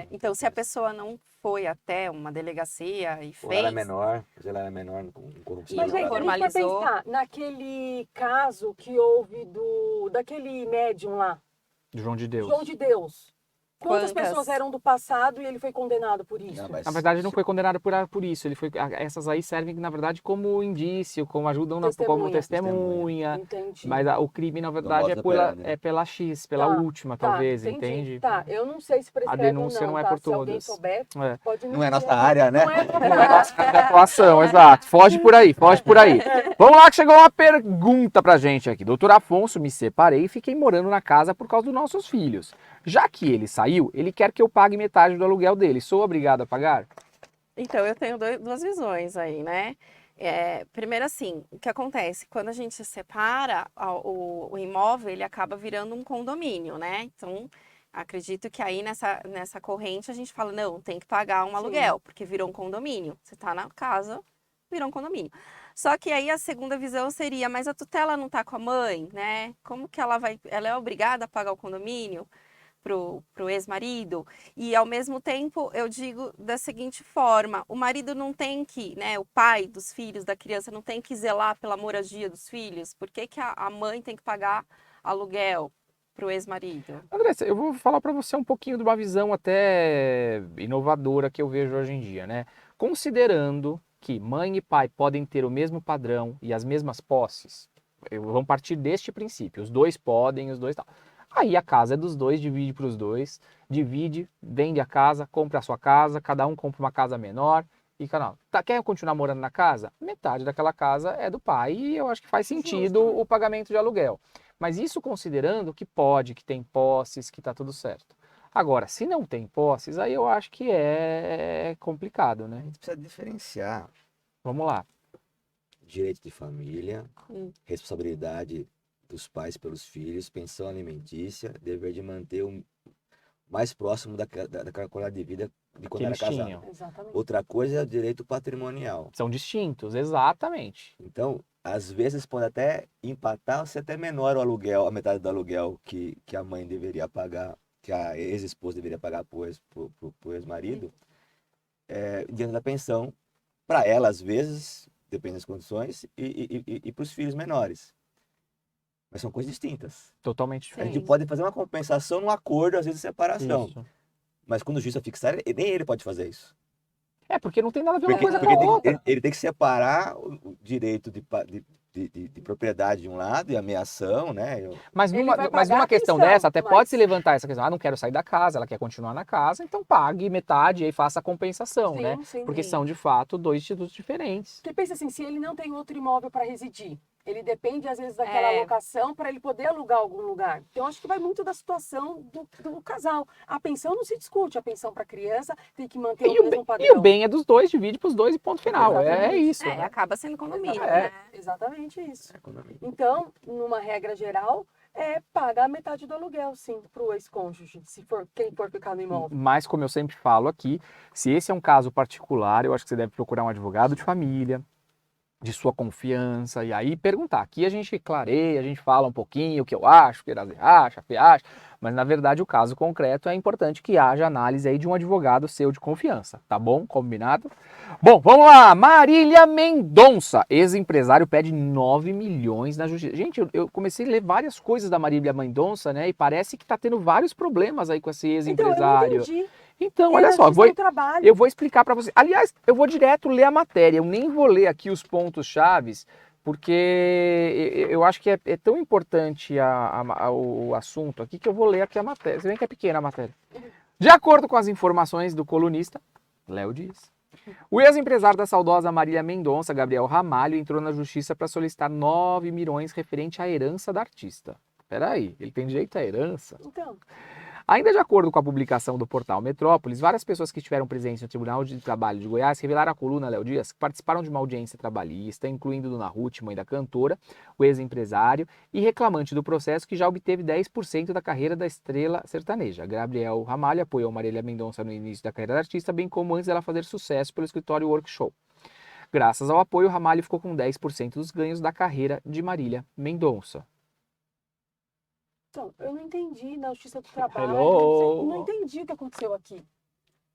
Então, se a pessoa não foi até uma delegacia e Ou ela é fez, menor, se ela é menor, com corrupção. Mas, gente, a gente vai formalizou. pensar naquele caso que houve daquele médium lá, João de Deus. João de Deus. Quantas Quantas? pessoas eram do passado e ele foi condenado por isso? Não, mas Na verdade, não foi condenado por isso. Essas aí servem, na verdade, como indício, como ajudam como testemunha. Entendi. Mas o crime, na verdade, modus operandi, né? é pela X, pela Tá, última, Tá, talvez, entendi. entende? Tá, eu não sei se prescreve denúncia ou não, não é tá? por Se alguém todas. souber, É. pode não é dizer. nossa área, né? Não é nossa área. Atuação, exato. Foge por aí, foge por aí. Vamos lá que chegou uma pergunta pra gente aqui. Doutor Afonso, me separei e fiquei morando na casa por causa dos nossos filhos. Já que ele saiu, ele quer que eu pague metade do aluguel dele. Sou obrigado a pagar? Então, eu tenho duas visões aí, né? Primeiro, assim, o que acontece? Quando a gente se separa, o imóvel, ele acaba virando um condomínio, né? Então, acredito que aí nessa corrente a gente fala, não, tem que pagar um aluguel, porque virou um condomínio. Você tá na casa, virou um condomínio. Só que aí a segunda visão seria, mas a tutela não tá com a mãe, né? Como que ela é obrigada a pagar o condomínio pro ex-marido? E ao mesmo tempo eu digo da seguinte forma, o marido não tem que, né, o pai dos filhos, da criança, não tem que zelar pela moradia dos filhos? Por que que a mãe tem que pagar aluguel pro ex-marido? Andressa, eu vou falar para você um pouquinho de uma visão até inovadora que eu vejo hoje em dia, né? Considerando que mãe e pai podem ter o mesmo padrão e as mesmas posses, vamos partir deste princípio, os dois podem, os dois tal. Aí a casa é dos dois, divide para os dois, divide, vende a casa, compra a sua casa, cada um compra uma casa menor e canal. Quer continuar morando na casa? Metade daquela casa é do pai e eu acho que faz sentido o pagamento de aluguel. Mas isso considerando que pode, que tem posses, que tá tudo certo. Agora, se não tem posses, aí eu acho que é complicado, A né? gente precisa diferenciar Vamos lá. direito de família, Hum. responsabilidade dos pais pelos filhos, pensão alimentícia, dever de manter o mais próximo daquela qualidade de vida de quando Que era eles casado. tinham. Exatamente. Outra coisa é o direito patrimonial. São distintos, exatamente. Então, às vezes pode até empatar ou ser até menor o aluguel, a metade do aluguel que a mãe deveria pagar, que a ex-esposa deveria pagar pro ex-marido, diante da pensão, para ela, às vezes, depende das condições, e para os filhos menores. Mas são coisas distintas. Totalmente A gente diferente. pode fazer uma compensação num acordo, às vezes, de separação. Isso. Mas quando o juiz vai fixar, nem ele pode fazer isso. É, porque não tem nada a ver uma Porque, coisa com porque a outra. ele tem que separar o direito de propriedade de um lado e ameação, né? Mas Ele numa, vai mas pagar numa a questão pensão, dessa, até mas- pode se levantar essa questão. Ah, não quero sair da casa, ela quer continuar na casa, então pague metade e aí faça a compensação, Sim, né? sim. Porque Sim. são, de fato, dois institutos diferentes. Porque pensa assim, se ele não tem outro imóvel para residir, ele depende às vezes daquela alocação para ele poder alugar algum lugar. Então acho que vai muito da situação do casal. A pensão não se discute, a pensão para criança tem que manter E o o, mesmo e padrão. o bem é dos dois, divide pros dois e ponto final. É Exatamente. isso. né? Acaba sendo condomínio, É. né? Exatamente isso. Economia. Então, numa regra geral, pagar metade do aluguel, sim, para o ex-cônjuge, se for quem for ficar no imóvel. Mas, como eu sempre falo aqui, se esse é um caso particular, eu acho que você deve procurar um advogado de família, de sua confiança, e aí perguntar. Aqui a gente clareia, a gente fala um pouquinho o que eu acho, o que Erazi acha, a Fê acha, mas na verdade o caso concreto é importante que haja análise aí de um advogado seu de confiança, tá bom? Combinado? Bom, vamos lá! Marília Mendonça, ex-empresário, pede 9 milhões na justiça. Gente, eu comecei a ler várias coisas da Marília Mendonça, né, e parece que tá tendo vários problemas aí com esse Então, eu não ex-empresário. entendi. Então, Ele olha só, assiste ao trabalho. eu vou explicar para você. Aliás, eu vou direto ler a matéria. Eu nem vou ler aqui os pontos chaves, porque eu acho que é tão importante o assunto aqui que eu vou ler aqui a matéria. Você vê que é pequena a matéria. De acordo com as informações do colunista, Léo Dias, o ex-empresário da saudosa Marília Mendonça, Gabriel Ramalho, entrou na justiça para solicitar 9 milhões referente à herança da artista. Peraí, ele tem direito à herança? Então, Ainda de acordo com a publicação do portal Metrópolis, várias pessoas que estiveram presentes no Tribunal de Trabalho de Goiás revelaram à coluna Léo Dias que participaram de uma audiência trabalhista, incluindo Dona Ruth, mãe da cantora, o ex-empresário e reclamante do processo que já obteve 10% da carreira da estrela sertaneja. Gabriel Ramalho apoiou Marília Mendonça no início da carreira da artista, bem como antes dela fazer sucesso pelo escritório Workshow. Graças ao apoio, Ramalho ficou com 10% dos ganhos da carreira de Marília Mendonça. Então, eu não entendi na Justiça do Trabalho. Hello. Não entendi o que aconteceu aqui,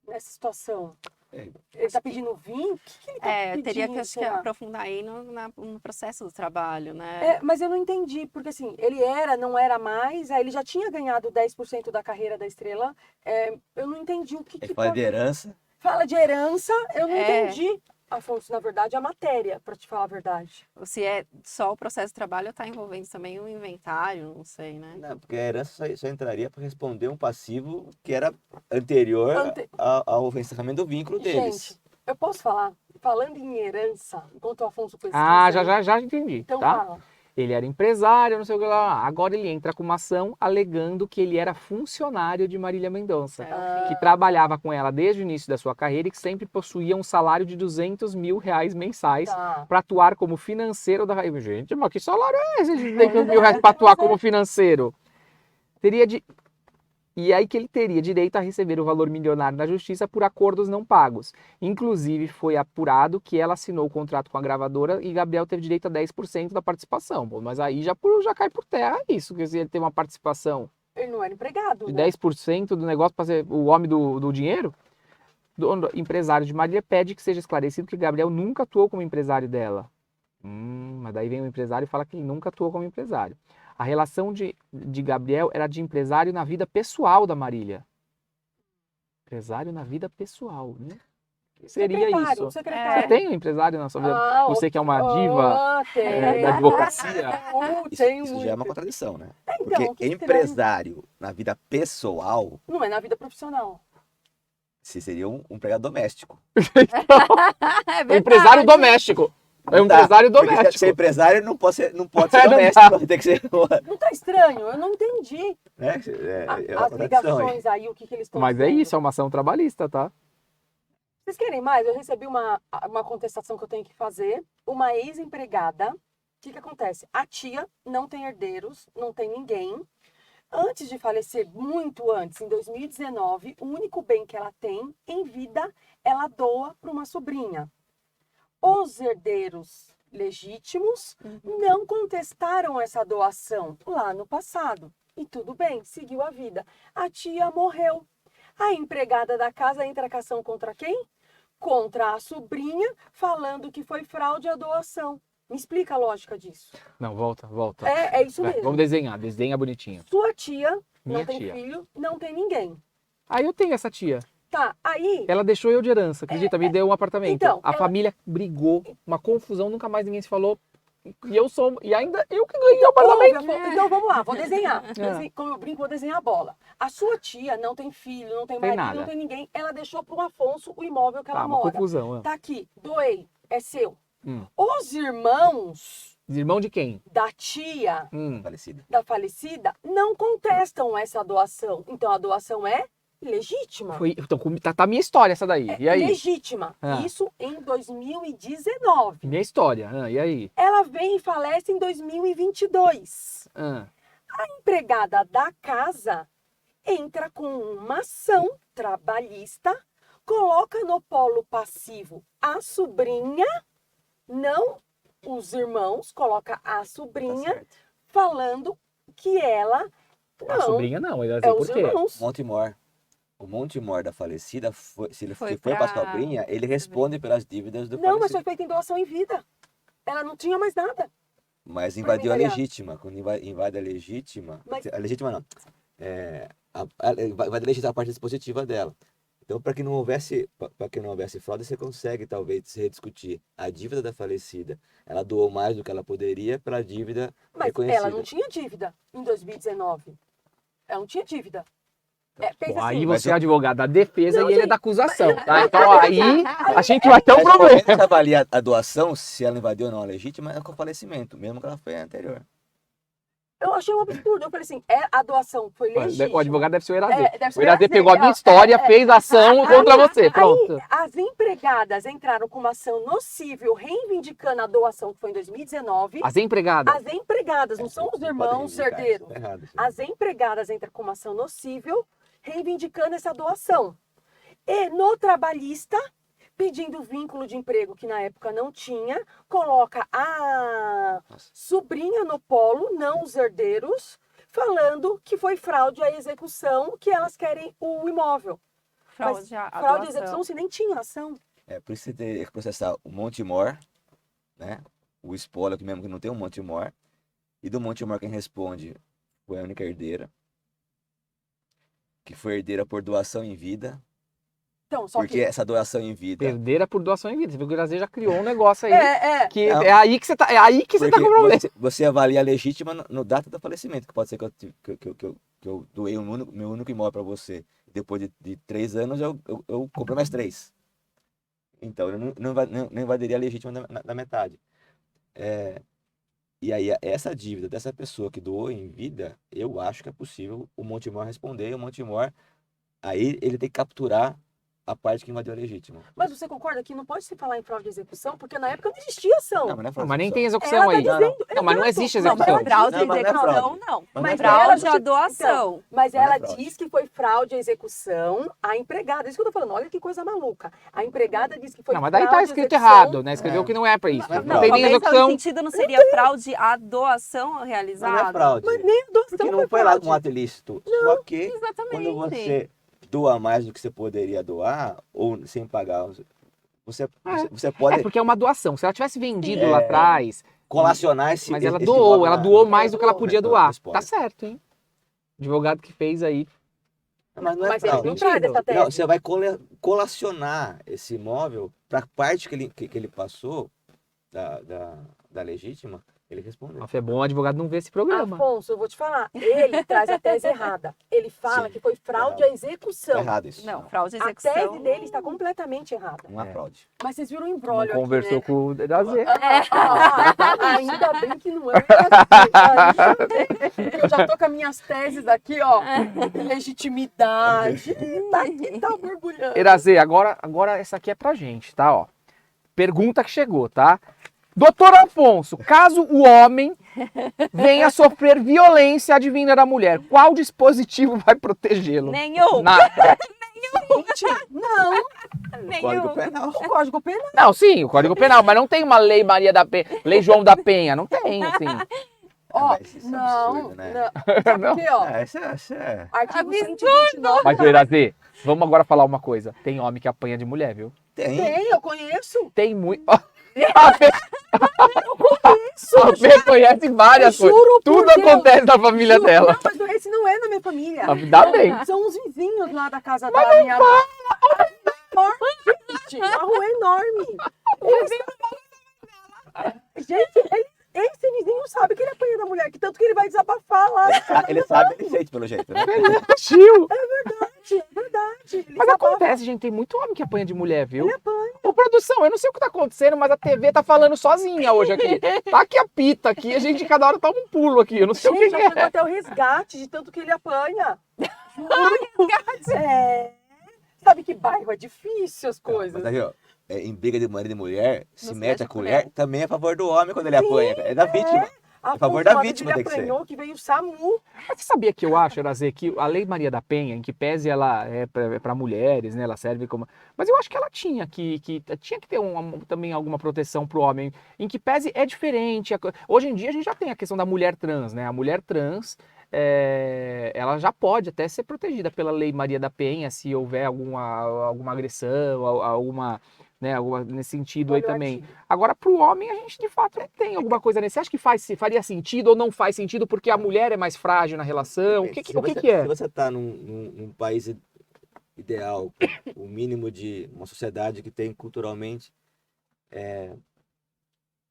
nessa situação. É. Ele está pedindo vinho? O que ele está pedindo? Teria que acho que será? aprofundar aí no processo do trabalho, né? Mas eu não entendi, porque assim, ele não era mais, aí ele já tinha ganhado 10% da carreira da estrela. Eu não entendi o que Ele que fala pode- de herança. Fala de herança, eu não É. entendi. Afonso, na verdade, a matéria, para te falar a verdade. Se é só o processo de trabalho, está envolvendo também o inventário, não sei, né? Não, porque a herança só entraria para responder um passivo que era anterior ao encerramento do vínculo deles. Gente, eu posso falar? Falando em herança, enquanto o Afonso pesquisa... Ah, já entendi, Então tá? fala. Ele era empresário, não sei o que lá. Agora ele entra com uma ação alegando que ele era funcionário de Marília Mendonça, É, que trabalhava com ela desde o início da sua carreira e que sempre possuía um salário de R$200 mil mensais Tá. para atuar como financeiro da... Gente, mas que salário é esse de R$200 mil para atuar como financeiro? E aí que ele teria direito a receber o valor milionário da justiça por acordos não pagos. Inclusive, foi apurado que ela assinou o contrato com a gravadora e Gabriel teve direito a 10% da participação. Pô, mas aí já cai por terra isso, quer dizer, ele tem uma participação Ele não era empregado, de né? 10% do negócio para ser o homem do dinheiro. O empresário de Marília pede que seja esclarecido que Gabriel nunca atuou como empresário dela. Mas daí vem o empresário e fala que ele nunca atuou como empresário. A relação de Gabriel era de empresário na vida pessoal da Marília. Empresário na vida pessoal, né? O que seria Secretário, isso? um secretário. Você tem um empresário na sua vida? Ah, Você que é uma diva tem. da advocacia? Tenho Isso muito. já é uma contradição, né? Então, Porque que estranho. empresário na vida pessoal, Não é na vida profissional. se seria um empregado doméstico. É O empresário doméstico. É um Não dá, empresário porque doméstico. ser empresário não pode ser Não doméstico, tem que ser. Não tá estranho? Eu não entendi. Né? É uma As contradição aí. ligações aí, o que eles estão Mas é fazendo. isso, é uma ação trabalhista, tá? Vocês querem mais? Eu recebi uma contestação que eu tenho que fazer. Uma ex-empregada. O que acontece? A tia não tem herdeiros, não tem ninguém. Antes de falecer, muito antes, em 2019, o único bem que ela tem em vida, ela doa para uma sobrinha. Os herdeiros legítimos não contestaram essa doação lá no passado. E tudo bem, seguiu a vida. A tia morreu. A empregada da casa entra com ação contra quem? Contra a sobrinha, falando que foi fraude a doação. Me explica a lógica disso. Não, volta. É isso Vai, mesmo. vamos desenha bonitinho. Sua tia Minha não tem tia. filho, não tem ninguém. Aí eu tenho essa tia. Tá, aí... Ela deixou eu de herança, acredita? Me deu um apartamento. Então, A ela- família brigou, uma confusão, nunca mais ninguém se falou. E ainda eu que ganhei o apartamento. Ouve, então vamos lá, vou desenhar. É. Como eu brinco, vou desenhar a bola. A sua tia não tem filho, não tem Tem marido, nada. não tem ninguém. Ela deixou pro Afonso o imóvel que ela Tá, uma mora. confusão. Tá aqui, doei, é seu. Hum. Os irmãos Irmão de quem? da tia Falecida. da falecida não contestam essa doação. Então a doação é legítima. Então, tá minha história essa daí. E aí? Legítima. Ah. Isso em 2019. Minha história. E aí? Ela vem e falece em 2022. Ah. A empregada da casa entra com uma ação trabalhista, coloca no polo passivo a sobrinha, não os irmãos, coloca a Tá sobrinha, certo. falando que ela A não, sobrinha não, ele vai é dizer os por quê. irmãos. Montemor. O Montemor da falecida, se ele Foi foi para pra- sobrinha, ele responde pelas dívidas do Não, mas falecido. foi feita em doação em vida. Ela não tinha mais nada. Mas invadiu a Pra mim, legítima. Quando invade a legítima. Mas- A legítima não. Invade a legítima a parte dispositiva dela. Então, para que não houvesse fraude, você consegue talvez se rediscutir. A dívida da falecida, ela doou mais do que ela poderia pela dívida Mas reconhecida. ela não tinha dívida em 2019. Ela não tinha dívida. Pensa Bom, aí assim, você é advogado da defesa Não, e ele é gente, da acusação, tá? Então aí a gente vai ter um Mas problema. quando você avalia a doação, se ela invadiu ou não a legítima, é com o falecimento, mesmo que ela foi anterior. Eu achei um absurdo. Eu falei assim, a doação foi legítima. O advogado deve ser o Irazê. Deve ser O Irazê Irazê, pegou a minha ó, história, fez ação contra você. Pronto. Aí, as empregadas entraram com uma ação nocível, reivindicando a doação, que foi em 2019. As empregadas. As empregadas, não são os Não pode irmãos reivindicar isso, herdeiros. tá errado isso. As empregadas entram com uma ação nocível, reivindicando essa doação. E no trabalhista, pedindo vínculo de emprego, que na época não tinha, coloca a sobrinha no polo, não os herdeiros, falando que foi fraude à execução, que elas querem o imóvel. Fraude à Fraude à doação. execução, se nem tinha ação. Por isso você teria que processar o Montemor, né? O espólio, que mesmo que não tem um Montemor. E do Montemor quem responde foi a única herdeira, que foi herdeira por doação em vida. Então, só Porque que... essa doação em vida... Perdeira por doação em vida. Você viu que o Irazê já criou um negócio aí. Que Não. é aí que você tá, Porque com o problema. você avalia a legítima no data do falecimento, que pode ser que eu doei meu único imóvel para você. Depois de 3 anos, eu compro mais 3. Então, eu não invadiria a legítima na metade. E aí, essa dívida dessa pessoa que doou em vida, eu acho que é possível o Montemor responder. E o Montemor, aí ele tem que capturar a parte que invadiu a legítima. Mas você concorda que não pode se falar em fraude de execução, porque na época não existia ação. Não, mas não é Não, fraude mas nem de tem execução. execução Ela aí. tá dizendo, Não, mas não exato. existe Não, mas execução. fraude Não, à mas não é fraude. execução, não. Mas não é Fraude ela- à doação. Mas Mas não é ela fraude. diz que foi fraude à execução à empregada. Isso que eu tô falando, olha que coisa maluca. A empregada diz que foi Não, mas daí fraude tá à escrito execução. errado, né? Escreveu É. que não é pra isso. Não é Não fraude. tem nem Talvez o execução. sentido não seria fraude à doação Mas realizada. não é fraude. Mas nem a doação Porque foi não foi lá fraude. um ato ilícito. Só que Exatamente. quando você doa mais do que você poderia doar, ou sem pagar, você pode É porque é uma doação. Se ela tivesse vendido Sim. lá atrás, colacionar esse mas ela esse doou, imóvel ela na- doou na- mais do que ela podia no doar. espólio. Tá certo, hein? Advogado que fez aí. Mas não é Mas ele fraude. não traz essa tese. Não, você vai colacionar esse imóvel para a parte que ele passou da legítima, ele respondeu. Nossa, é bom o advogado não ver esse programa. Afonso, eu vou te falar. Ele traz a tese errada. Ele fala Sim, que foi fraude errado. à execução. Tá errado isso. Não, fraude à A execução. tese dele está completamente errada. Não é fraude. Mas vocês viram o Não embrólio conversou aqui, né? com o Irazê. Ainda bem que não é assim. Ainda bem. Eu já tô com as minhas teses aqui, ó. Legitimidade. Tá aqui, tá borbulhando. Irazê, agora essa aqui é pra gente, tá? Ó. Pergunta que chegou, tá? Doutor Afonso, caso o homem venha sofrer violência advinda da mulher, qual dispositivo vai protegê-lo? Nenhum. Nada. Gente, não. Código Nenhum. Penal. O Código Penal. Não, sim, o Código Penal, mas não tem uma lei Maria da Penha, lei João da Penha, não tem, assim. Ó, mas isso é não, absurdo, né? não. Sabe Não. por quê, ó? Esse é... Artigo Absurdo. 129. Mas, Irazê, vamos agora falar uma coisa. Tem homem que apanha de mulher, viu? Tem. Tem, eu conheço. Tem muito. A Fê conhece várias Eu juro coisas. por Tudo Deus. acontece na família Juro. dela. Não, mas esse não é na minha família. Ainda bem. São os vizinhos lá da casa da minha mãe. Gente, uma rua enorme. Esse vizinho sabe que ele apanha da mulher, que tanto que ele vai desabafar lá. Ele sabe, ele sente pelo jeito, né? Tio. É verdade. Ele Mas desabafa. acontece, gente. Tem muito homem que apanha de mulher, viu? Ele apanha. Ô, produção, eu não sei o que tá acontecendo, mas a TV tá falando sozinha hoje aqui. Tá aqui a pita aqui, a gente cada hora toma um pulo aqui. Eu não sei o Gente, que já que chegou é. até o resgate de tanto que ele apanha. É. Sabe que bairro é difícil as coisas. Mas aí, ó, em briga de marido e mulher, se Não se mete mete a a colher, colher. também é a favor do homem quando ele apanha. É da vítima. A favor da uma vez vítima ele tem que ser. apanhou que veio o SAMU. Mas você sabia que eu acho, Irazê, que a Lei Maria da Penha, em que pese ela é para mulheres, né? Ela serve como. Mas eu acho que ela tinha que ter também alguma proteção pro homem. Em que pese é diferente. Hoje em dia a gente já tem a questão da mulher trans, né? A mulher trans. Ela já pode até ser protegida pela Lei Maria da Penha se houver alguma agressão, alguma, né, nesse sentido aí Olha o também. artigo. Agora, para o homem, a gente de fato não tem alguma coisa nesse. Você acha que faria sentido ou não faz sentido porque a mulher é mais frágil na relação? O que é? Se você tá num país ideal, o mínimo de uma sociedade que tem culturalmente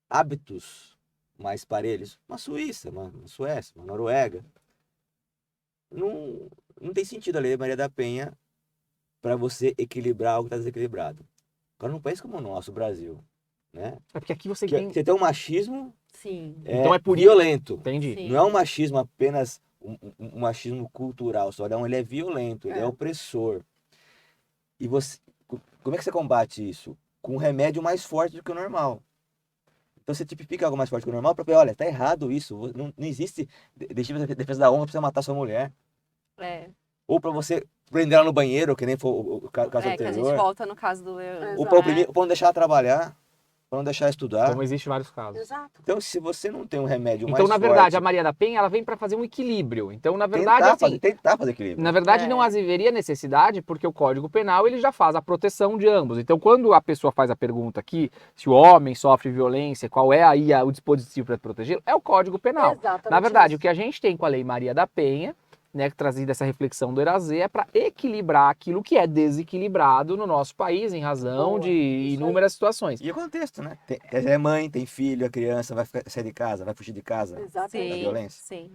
hábitos mais parelhos, uma Suíça, uma Suécia, uma Noruega, não tem sentido a Lei Maria da Penha para você equilibrar algo que está desequilibrado. Agora, num país como o nosso, o Brasil, né? É porque aqui você Que tem... você tem um machismo Sim. Então é por isso- violento. Entendi. Sim. Não é um machismo apenas um machismo cultural só, não, ele é violento, ele é É. opressor. E você, como é que você combate isso? Com um remédio mais forte do que o normal. Então você tipifica algo mais forte que o normal para ver, olha, tá errado isso, não existe defesa da honra pra você matar sua mulher. É, Ou para você prender ela no banheiro, que nem foi o caso que a gente anterior. volta no caso do Ou Exato. para oprimir, ou pra não deixar ela trabalhar, para não deixar ela estudar. Como existe vários casos. Exato. Então, se você não tem um remédio Então, mais na verdade, a forte, Maria da Penha, ela vem para fazer um equilíbrio. Então, na verdade, assim, tentar fazer equilíbrio. na verdade, É. não haveria necessidade, porque o Código Penal ele já faz a proteção de ambos. Então, quando a pessoa faz a pergunta aqui, se o homem sofre violência, qual é aí o dispositivo para protegê-lo, é o Código Penal. Exatamente Na verdade, isso. o que a gente tem com a Lei Maria da Penha, né, trazida essa reflexão do Erazê, é para equilibrar aquilo que é desequilibrado no nosso país, em razão Boa, de isso inúmeras situações. E o contexto, né? É mãe, tem filho, a criança vai sair de casa, vai fugir de casa. Exatamente. Da violência. sim.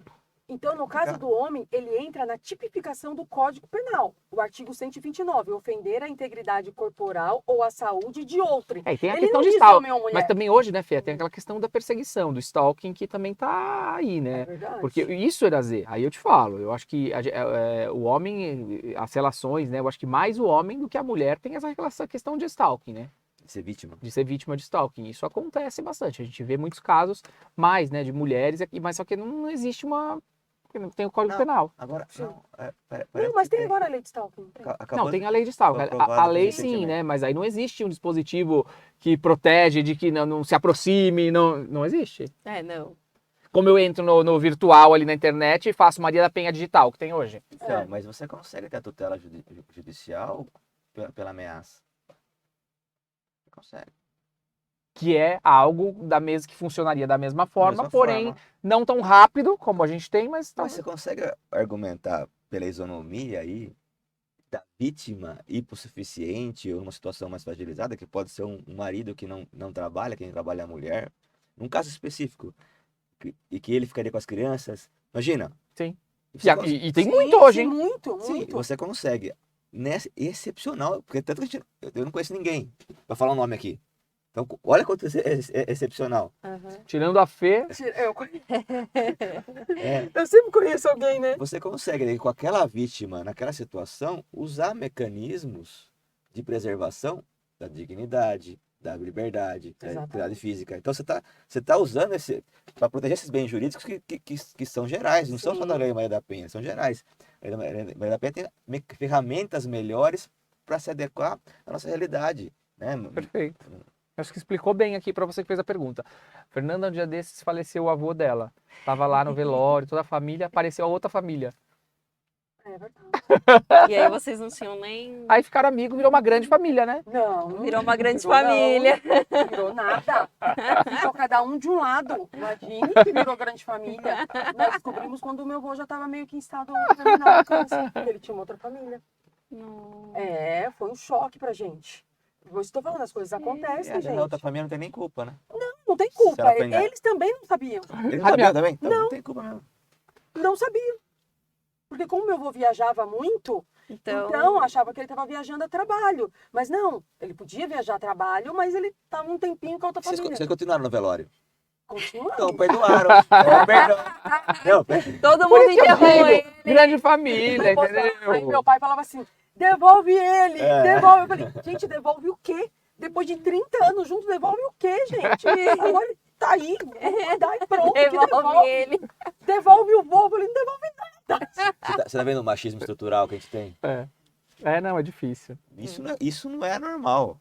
Então, no caso do homem, ele entra na tipificação do Código Penal. O artigo 129, ofender a integridade corporal ou a saúde de outrem. É, e tem a Ele questão não de diz stalking. homem ou mulher. Mas também hoje, né, Fê, tem aquela questão da perseguição, do stalking, que também tá aí, É né? verdade. Porque isso, Erazê, aí eu te falo, eu acho que o homem, as relações, né, eu acho que mais o homem do que a mulher tem essa questão de stalking, né? De ser vítima. De ser vítima de stalking. Isso acontece bastante, a gente vê muitos casos mais, né, de mulheres, mas só que não existe não tem o Código Não. Penal. Agora, Sim. não. Não, mas tem agora a lei de stalking. Tem. Acabou Não, tem a lei de stalking. foi A aprovado lei recentemente. sim, né? Mas aí não existe um dispositivo que protege de que não se aproxime, não existe. É, não. Como eu entro no virtual ali na internet e faço Maria da Penha digital, que tem hoje. Então, É. mas você consegue ter a tutela judicial pela ameaça. Você consegue. Que é algo que funcionaria da mesma forma, mesma porém forma. não tão rápido como a gente tem, mas Mas você consegue argumentar pela isonomia aí da vítima hipossuficiente ou numa situação mais fragilizada, que pode ser um marido que não trabalha, quem trabalha é a mulher, num caso específico, e que ele ficaria com as crianças. Imagina. Sim. Você E tem Sim, muito hoje, sim, hein? muito, Sim, muito. você consegue. Excepcional, porque tanto que eu não conheço ninguém para falar o nome aqui. Então, olha quanto é excepcional. Aham. Tirando a Fê, É, Eu sempre conheço alguém, né? você consegue, né, com aquela vítima, naquela situação, usar mecanismos de preservação da dignidade, da liberdade, da Exatamente. integridade física. Então, você tá usando para proteger esses bens jurídicos que são gerais, não são só da Sim. Lei Maria da Penha, são gerais. A Lei Maria da Penha tem ferramentas melhores para se adequar à nossa realidade, né? perfeito. Acho que explicou bem aqui pra você que fez a pergunta. Fernanda, um dia desses, faleceu o avô dela. Tava lá no velório, toda a família, apareceu a outra família. É verdade. E aí vocês não tinham nem. Aí ficaram amigos, virou uma grande família, né? Não. Virou uma grande virou não. família. Virou nada. Ficou cada um de um lado. Imagine que virou grande família. Nós descobrimos quando o meu avô já estava meio que em estado terminal de câncer. Ele tinha uma outra família. Não. É, foi um choque pra gente. Eu estou falando, as coisas acontecem, E a gente. outra família não tem nem culpa, né? Não tem Se culpa. ela foi enganada. Eles também não sabiam. Ele não A sabia minha- também? Então, não tem culpa mesmo. Não sabiam. Porque como meu avô viajava muito, então achava que ele estava viajando a trabalho. Mas não, ele podia viajar a trabalho, mas ele estava um tempinho com a outra família. Vocês continuaram no velório? Continuando. Então, perdoaram. Perdão. Não, Todo Por mundo isso que eu enterrou digo, ele. grande família, Depois, aí entendeu? meu pai falava assim, devolve ele, É. devolve. Eu falei, gente, devolve o quê? Depois de 30 anos juntos, devolve o quê, gente? Agora ele tá aí, vamos mandar e pronto, que Devolve ele. Devolve o vô, eu falei, não devolve nada. Você tá vendo o machismo estrutural que a gente tem? Não, é difícil. Isso não é normal.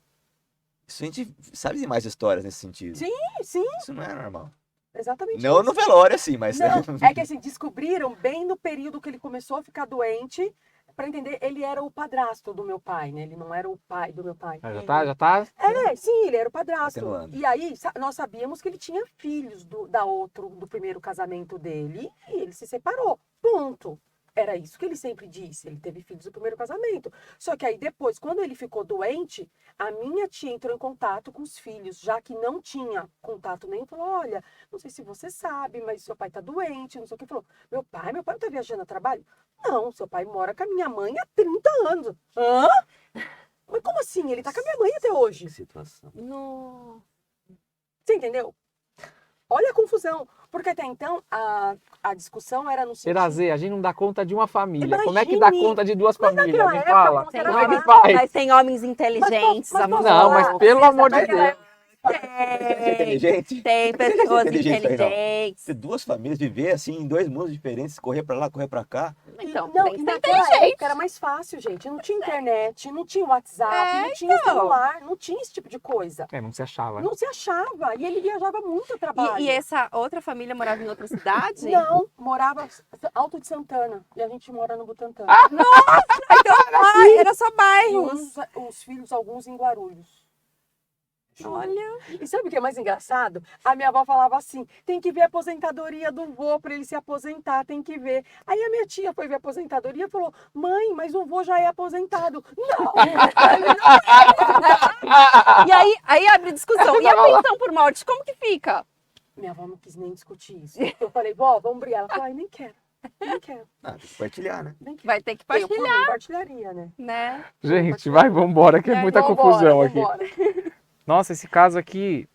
Isso a gente sabe de mais histórias nesse sentido. Sim, sim, Isso não é normal. exatamente Não isso. no velório, assim, mas... Não, é que assim, descobriram bem no período que ele começou a ficar doente, pra entender, ele era o padrasto do meu pai, né? Ele não era o pai do meu pai. Já tá. É, sim, ele era o padrasto. Atenuando. E aí, nós sabíamos que ele tinha filhos do primeiro casamento dele e ele se separou. Ponto. Era isso que ele sempre disse. Ele teve filhos do primeiro casamento. Só que aí depois, quando ele ficou doente, a minha tia entrou em contato com os filhos, já que não tinha contato nenhum. Falou, olha, não sei se você sabe, mas seu pai tá doente, não sei o que. Falou, meu pai não tá viajando a trabalho? Não, seu pai mora com a minha mãe há 30 anos. Hã? Mas como assim? Ele tá com a minha mãe até hoje. Que situação. No... Você entendeu? Olha a confusão. Porque até então a discussão era no sentido... Erazê, a gente não dá conta de uma família. Como é que dá Imagine! conta de duas Mas famílias? naquela Me época, fala. você Tem era Como é que homens, faz? mas tem homens inteligentes. Mas vamos Não, lá. mas pelo amor de naquela Deus. Você é inteligente? Tem Você é pessoas inteligente aí, não. inteligentes. Ter duas famílias, viver assim em dois mundos diferentes, correr pra lá, correr pra cá. Então, Não, tem e que ser naquela inteligente. época era mais fácil, gente. Não tinha internet, não tinha WhatsApp, É, não tinha então. celular, não tinha esse tipo de coisa. É, não se achava. Não se achava. E ele viajava muito a trabalho. E essa outra família morava em outra cidade? Não, morava Alto de Santana. E a gente mora no Butantã. Então, era só E bairros. os filhos, alguns em Guarulhos. Olha. E sabe o que é mais engraçado? A minha avó falava assim: tem que ver a aposentadoria do vô para ele se aposentar, tem que ver. Aí a minha tia foi ver a aposentadoria e falou: mãe, mas o vô já é aposentado. Não! E aí abre discussão. E a pensão por morte, como que fica? Minha avó não quis nem discutir isso. Eu falei: vó, vamos brigar. Ela falou: ai, nem quero. Nem quero. Ah, tem que compartilhar, né? Nem quero. Vai ter que Eu, por partilhar, mim, partilharia, né? né? Gente, vai, vambora, que é muita Vambora, confusão aqui. vambora. Nossa, esse caso aqui.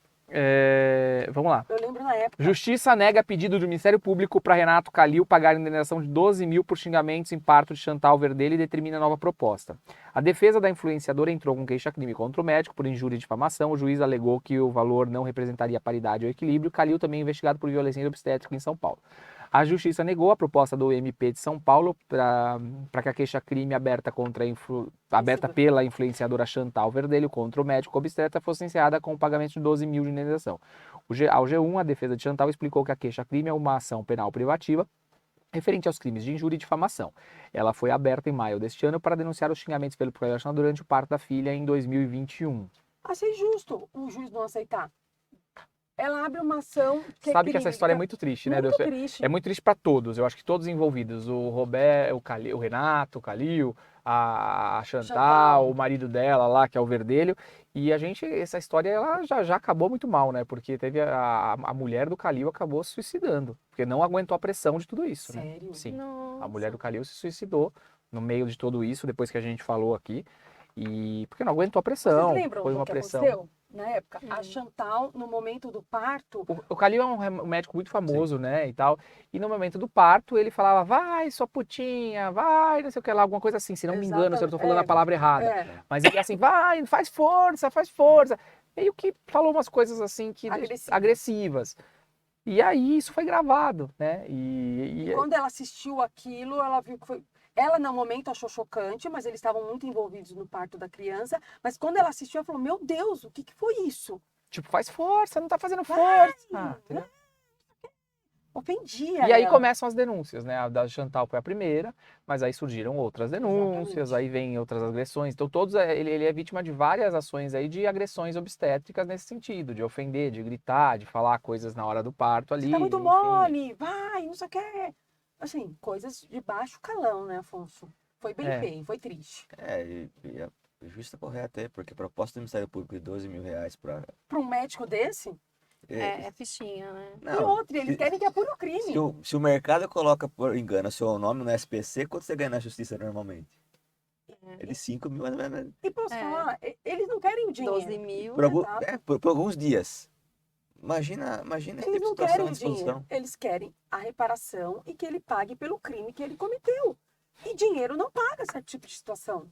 Vamos lá. Eu lembro na época. Justiça nega pedido do Ministério Público para Renato Calil pagar indenização de 12 mil por xingamentos em parto de Chantal Verdelho e determina nova proposta. A defesa da influenciadora entrou com queixa-crime contra o médico por injúria e difamação. O juiz alegou que o valor não representaria paridade ou equilíbrio. Calil também é investigado por violência obstétrica em São Paulo. A Justiça negou a proposta do MP de São Paulo para que a queixa-crime aberta pela influenciadora Chantal Verdelho contra o médico obstetra fosse encerrada com o pagamento de 12 mil de indenização. Ao G1, a defesa de Chantal explicou que a queixa-crime é uma ação penal privativa referente aos crimes de injúria e difamação. Ela foi aberta em maio deste ano para denunciar os xingamentos pelo profissional durante o parto da filha em 2021. Achei justo o juiz não aceitar. Ela abre uma ação que Sabe que essa história é muito triste, né? muito triste. É muito triste para todos. Eu acho que todos envolvidos, o Roberto, o Renato, o Calil, a Chantal, o marido dela lá, que é o Verdelho. E essa história ela já acabou muito mal, né? Porque teve a mulher do Calil acabou se suicidando, porque não aguentou a pressão de tudo isso, né? Sério? Sim. Nossa. A mulher do Calil se suicidou no meio de tudo isso, depois que a gente falou aqui. E porque não aguentou a pressão. Vocês lembram Foi do uma que pressão. aconteceu? Na época, a Chantal, no momento do parto, O Calil é um médico muito famoso, né, e tal. E no momento do parto, ele falava, vai, sua putinha, vai, não sei o que lá, alguma coisa assim. Se não me engano, se eu tô falando a palavra errada. Mas ele assim, vai, faz força, faz força. Meio que falou umas coisas assim que agressivas. E aí isso foi gravado, né? E quando ela assistiu aquilo, ela viu que foi... Ela, no momento, achou chocante, mas eles estavam muito envolvidos no parto da criança. Mas quando ela assistiu, ela falou, meu Deus, o que foi isso? Tipo, faz força, não tá fazendo força. Entendeu? Ofendia E aí ela. começam as denúncias, né? A da Chantal foi a primeira, mas aí surgiram outras denúncias, Exatamente. aí vem outras agressões. Então ele é vítima de várias ações aí de agressões obstétricas nesse sentido, de ofender, de gritar, de falar coisas na hora do parto ali. Você tá muito enfim. mole, vai, não sei o que. Assim, coisas de baixo calão, né, Afonso? Foi bem feio, foi triste. E a justiça correta aí, porque a proposta do Ministério Público de 12 mil reais para... Para um médico desse, É fichinha, né? e outro, eles querem que apure o crime. Se o mercado coloca por engano seu nome no SPC, quanto você ganha na justiça normalmente? É de 5 mil, mais ou menos. E posso falar, eles não querem o dinheiro. 12 mil. Por alguns dias. Imagina esse Eles tipo de não situação querem à o dinheiro, disposição. eles querem a reparação e que ele pague pelo crime que ele cometeu. E dinheiro não paga esse tipo de situação.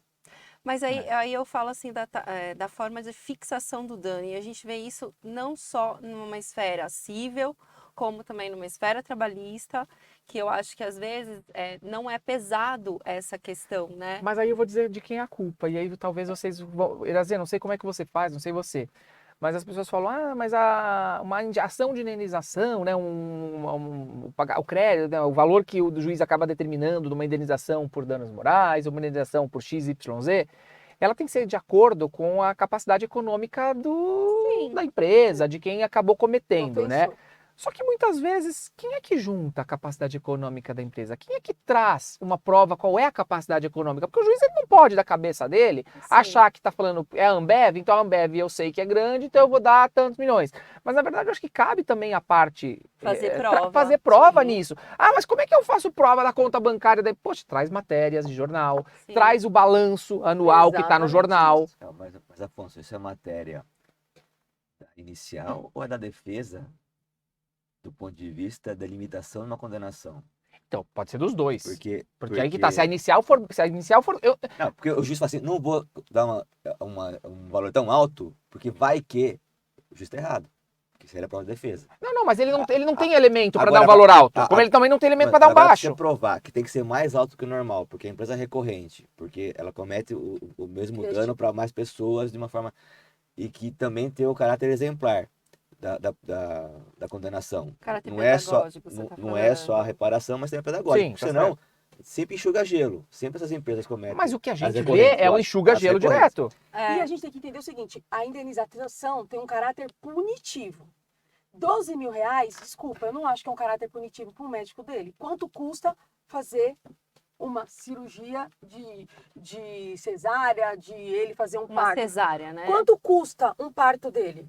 Mas aí eu falo assim da forma de fixação do dano. E a gente vê isso não só numa esfera civil, como também numa esfera trabalhista, que eu acho que às vezes não é pesado essa questão, né? Mas aí eu vou dizer de quem é a culpa. E aí talvez vocês vão... Irazê, não sei como é que você faz, não sei você. Mas as pessoas falam, mas uma ação de indenização, né, o crédito, né, o valor que o juiz acaba determinando de uma indenização por danos morais, uma indenização por XYZ, ela tem que ser de acordo com a capacidade econômica da empresa, de quem acabou cometendo, né? Só que muitas vezes, quem é que junta a capacidade econômica da empresa? Quem é que traz uma prova qual é a capacidade econômica? Porque o juiz ele não pode, da cabeça dele, achar que está falando, é a Ambev, então a Ambev eu sei que é grande, então eu vou dar tantos milhões. Mas na verdade eu acho que cabe também a parte fazer prova nisso. Ah, mas como é que eu faço prova da conta bancária? Poxa, traz matérias de jornal, traz o balanço anual que está no jornal. Não, mas Afonso, isso é matéria Da inicial ou é da defesa do ponto de vista da limitação de uma condenação? Então, pode ser dos dois. Porque aí que tá, se a inicial for... Não, porque o juiz fala assim, não vou dar um valor tão alto, porque vai que o juiz está errado. Porque seria a prova de defesa. Não, mas ele não tem elemento para agora, dar um valor alto. a- Como a- ele também não tem elemento Mas para dar um agora baixo. precisa provar que tem que ser mais alto que o normal, porque a empresa é recorrente, porque ela comete o mesmo Este- dano para mais pessoas de uma forma... E que também tem o caráter exemplar da condenação. Caráter Não é só, pedagógico, você tá não é só a falando. reparação, mas também a pedagógica. Sim, tá Senão, sempre enxuga gelo. Sempre essas empresas cometem. Mas o que a as gente vê recorrentes, é o lógico, enxuga-gelo as recorrentes. direto. E a gente tem que entender o seguinte, a indenização tem um caráter punitivo. 12 mil reais, desculpa, eu não acho que é um caráter punitivo para o médico dele. Quanto custa fazer uma cirurgia de cesárea, de ele fazer um Uma parto? cesárea, né? Quanto custa um parto dele?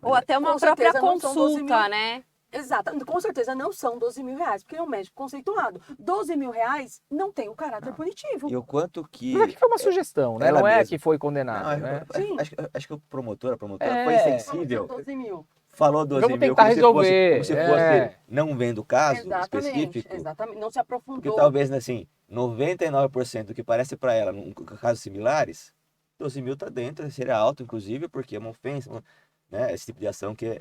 Ou até uma Com própria certeza não são 12 consulta, mil. né? Exato, com certeza não são 12 mil reais, porque é um médico conceituado. 12 mil reais não tem o caráter punitivo. E o quanto que... Mas aqui foi uma sugestão, né? ela Não é mesma- que foi Não, condenado, né? Sim. acho que a promotora É. foi São sensível. 12 mil. Falou 12 Vamos mil tentar como resolver, se fosse é. não vendo o caso Exatamente, específico. exatamente. Não se Porque aprofundou. talvez, assim, 99% do que parece para ela, em casos similares, 12 mil tá dentro, seria alto, inclusive, porque é uma ofensa, né? Esse tipo de ação que...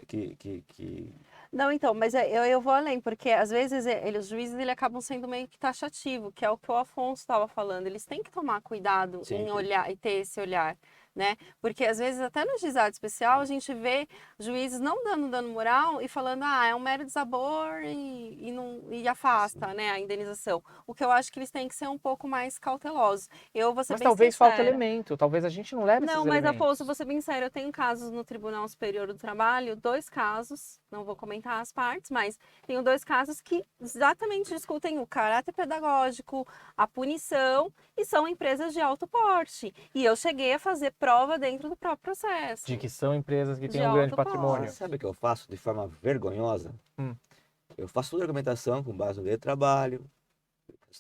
Não, então, mas eu vou além, porque às vezes os juízes ele acabam sendo meio que taxativo, que é o que o Afonso estava falando. Eles têm que tomar cuidado Sim, em sim. olhar e ter esse olhar, né? Porque às vezes até no juizado especial a gente vê juízes não dando dano moral e falando, é um mero desabor e afasta, né, a indenização. O que eu acho que eles têm que ser um pouco mais cautelosos. Eu vou ser Mas bem talvez falte sincera. elemento, talvez a gente não leve esses Não, mas elementos. Afonso, vou ser bem sério, eu tenho casos no Tribunal Superior do Trabalho, 2 casos, não vou comentar as partes, mas tenho 2 casos que exatamente discutem o caráter pedagógico, a punição, e são empresas de alto porte. E eu cheguei a fazer prova dentro do próprio processo. De que são empresas que De têm um grande alto porte. patrimônio. Sabe o que eu faço de forma vergonhosa? Hum. Eu faço toda a argumentação com base no direito do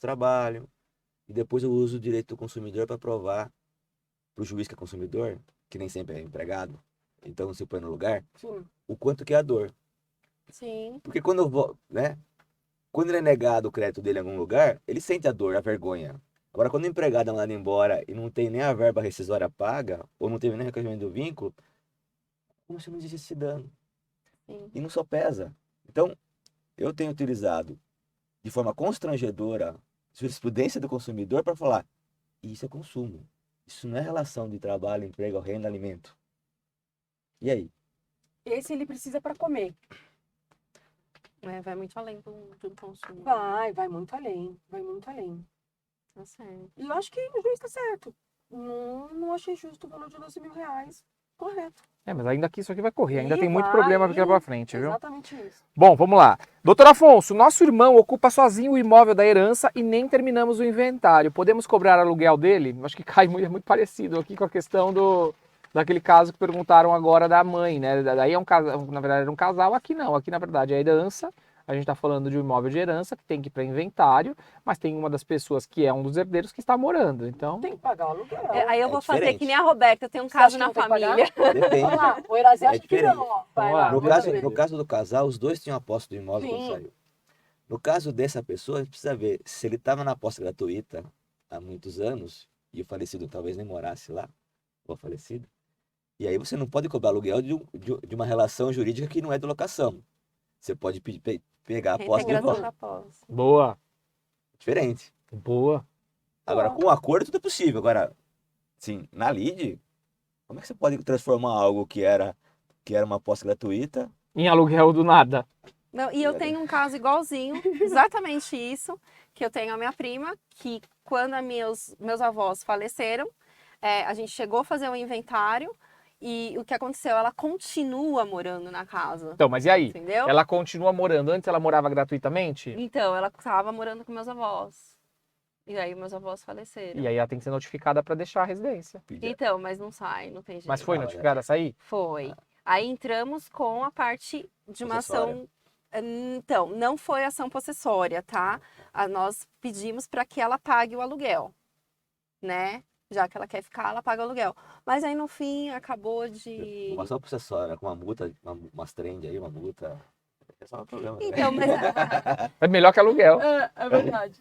trabalho, e depois eu uso o direito do consumidor para provar para o juiz que é consumidor, que nem sempre é empregado, então se põe no lugar, Sim. o quanto que é a dor. Sim, Porque quando eu vou, né? Quando ele é negado o crédito dele em algum lugar, ele sente a dor, a vergonha. Agora, quando o empregado é mandado embora e não tem nem a verba rescisória paga, ou não teve nem recolhimento do vínculo, como se não existisse dano. sim. E não só pesa. Então, eu tenho utilizado de forma constrangedora a jurisprudência do consumidor para falar, isso é consumo. Isso não é relação de trabalho, emprego, renda, alimento. E aí? Esse ele precisa para comer. Vai muito além do consumo. Vai muito além. Vai muito além. Tá certo. E eu acho que o juiz está certo. Não achei justo o valor de 12 mil reais. Correto. Mas ainda que isso aqui vai correr, ainda E tem muito vai, problema daqui e- pra frente, viu? Exatamente isso. Bom, vamos lá. Doutor Afonso, nosso irmão ocupa sozinho o imóvel da herança e nem terminamos o inventário. Podemos cobrar aluguel dele? Acho que cai muito parecido aqui com a questão daquele caso que perguntaram agora da mãe, né? Daí é um casal, na verdade era um casal, aqui não. Aqui na verdade é herança. A gente está falando de um imóvel de herança que tem que ir para inventário, mas tem uma das pessoas que é um dos herdeiros que está morando. Então, Tem que pagar o aluguel. Aí eu É vou fazer diferente. que nem a Roberta, eu tenho um Você caso acha que na não tem que pagar? família. Depende. Vamos lá, o Erazi acha que diferente. não, ó. Vai Vamos lá. lá. No vamos caso, ver. no caso do casal, os dois tinham a posse do imóvel quando Sim. saiu. No caso dessa pessoa, a gente precisa ver se ele estava na posse gratuita há muitos anos e o falecido talvez nem morasse lá, ou a falecida. E aí você não pode cobrar aluguel de uma relação jurídica que não é de locação. Você pode pegar a posse de Reintegração volta. da posse. boa, Diferente. boa. Agora, com acordo, tudo é possível. Agora, sim, na lide, como é que você pode transformar algo que era uma posse gratuita? Em aluguel do nada. Não, e eu tenho um caso igualzinho, exatamente isso, que eu tenho a minha prima, que quando meus avós faleceram, a gente chegou a fazer um inventário e o que aconteceu? Ela continua morando na casa, Então, mas e aí? entendeu? Ela continua morando. Antes ela morava gratuitamente? Então, ela estava morando com meus avós. E aí meus avós faleceram. E aí ela tem que ser notificada para deixar a residência. Então, mas não sai, não tem jeito. Mas foi Ah, notificada a sair? Foi. Aí entramos com a parte de uma ação. Então, não foi ação possessória, tá? Nós pedimos para que ela pague o aluguel, né? Já que ela quer ficar, ela paga o aluguel. Mas aí no fim acabou de. Uma ação processória com uma multa, umas trend aí, uma multa. É só um problema. Né? Então, mas É melhor que aluguel. É verdade.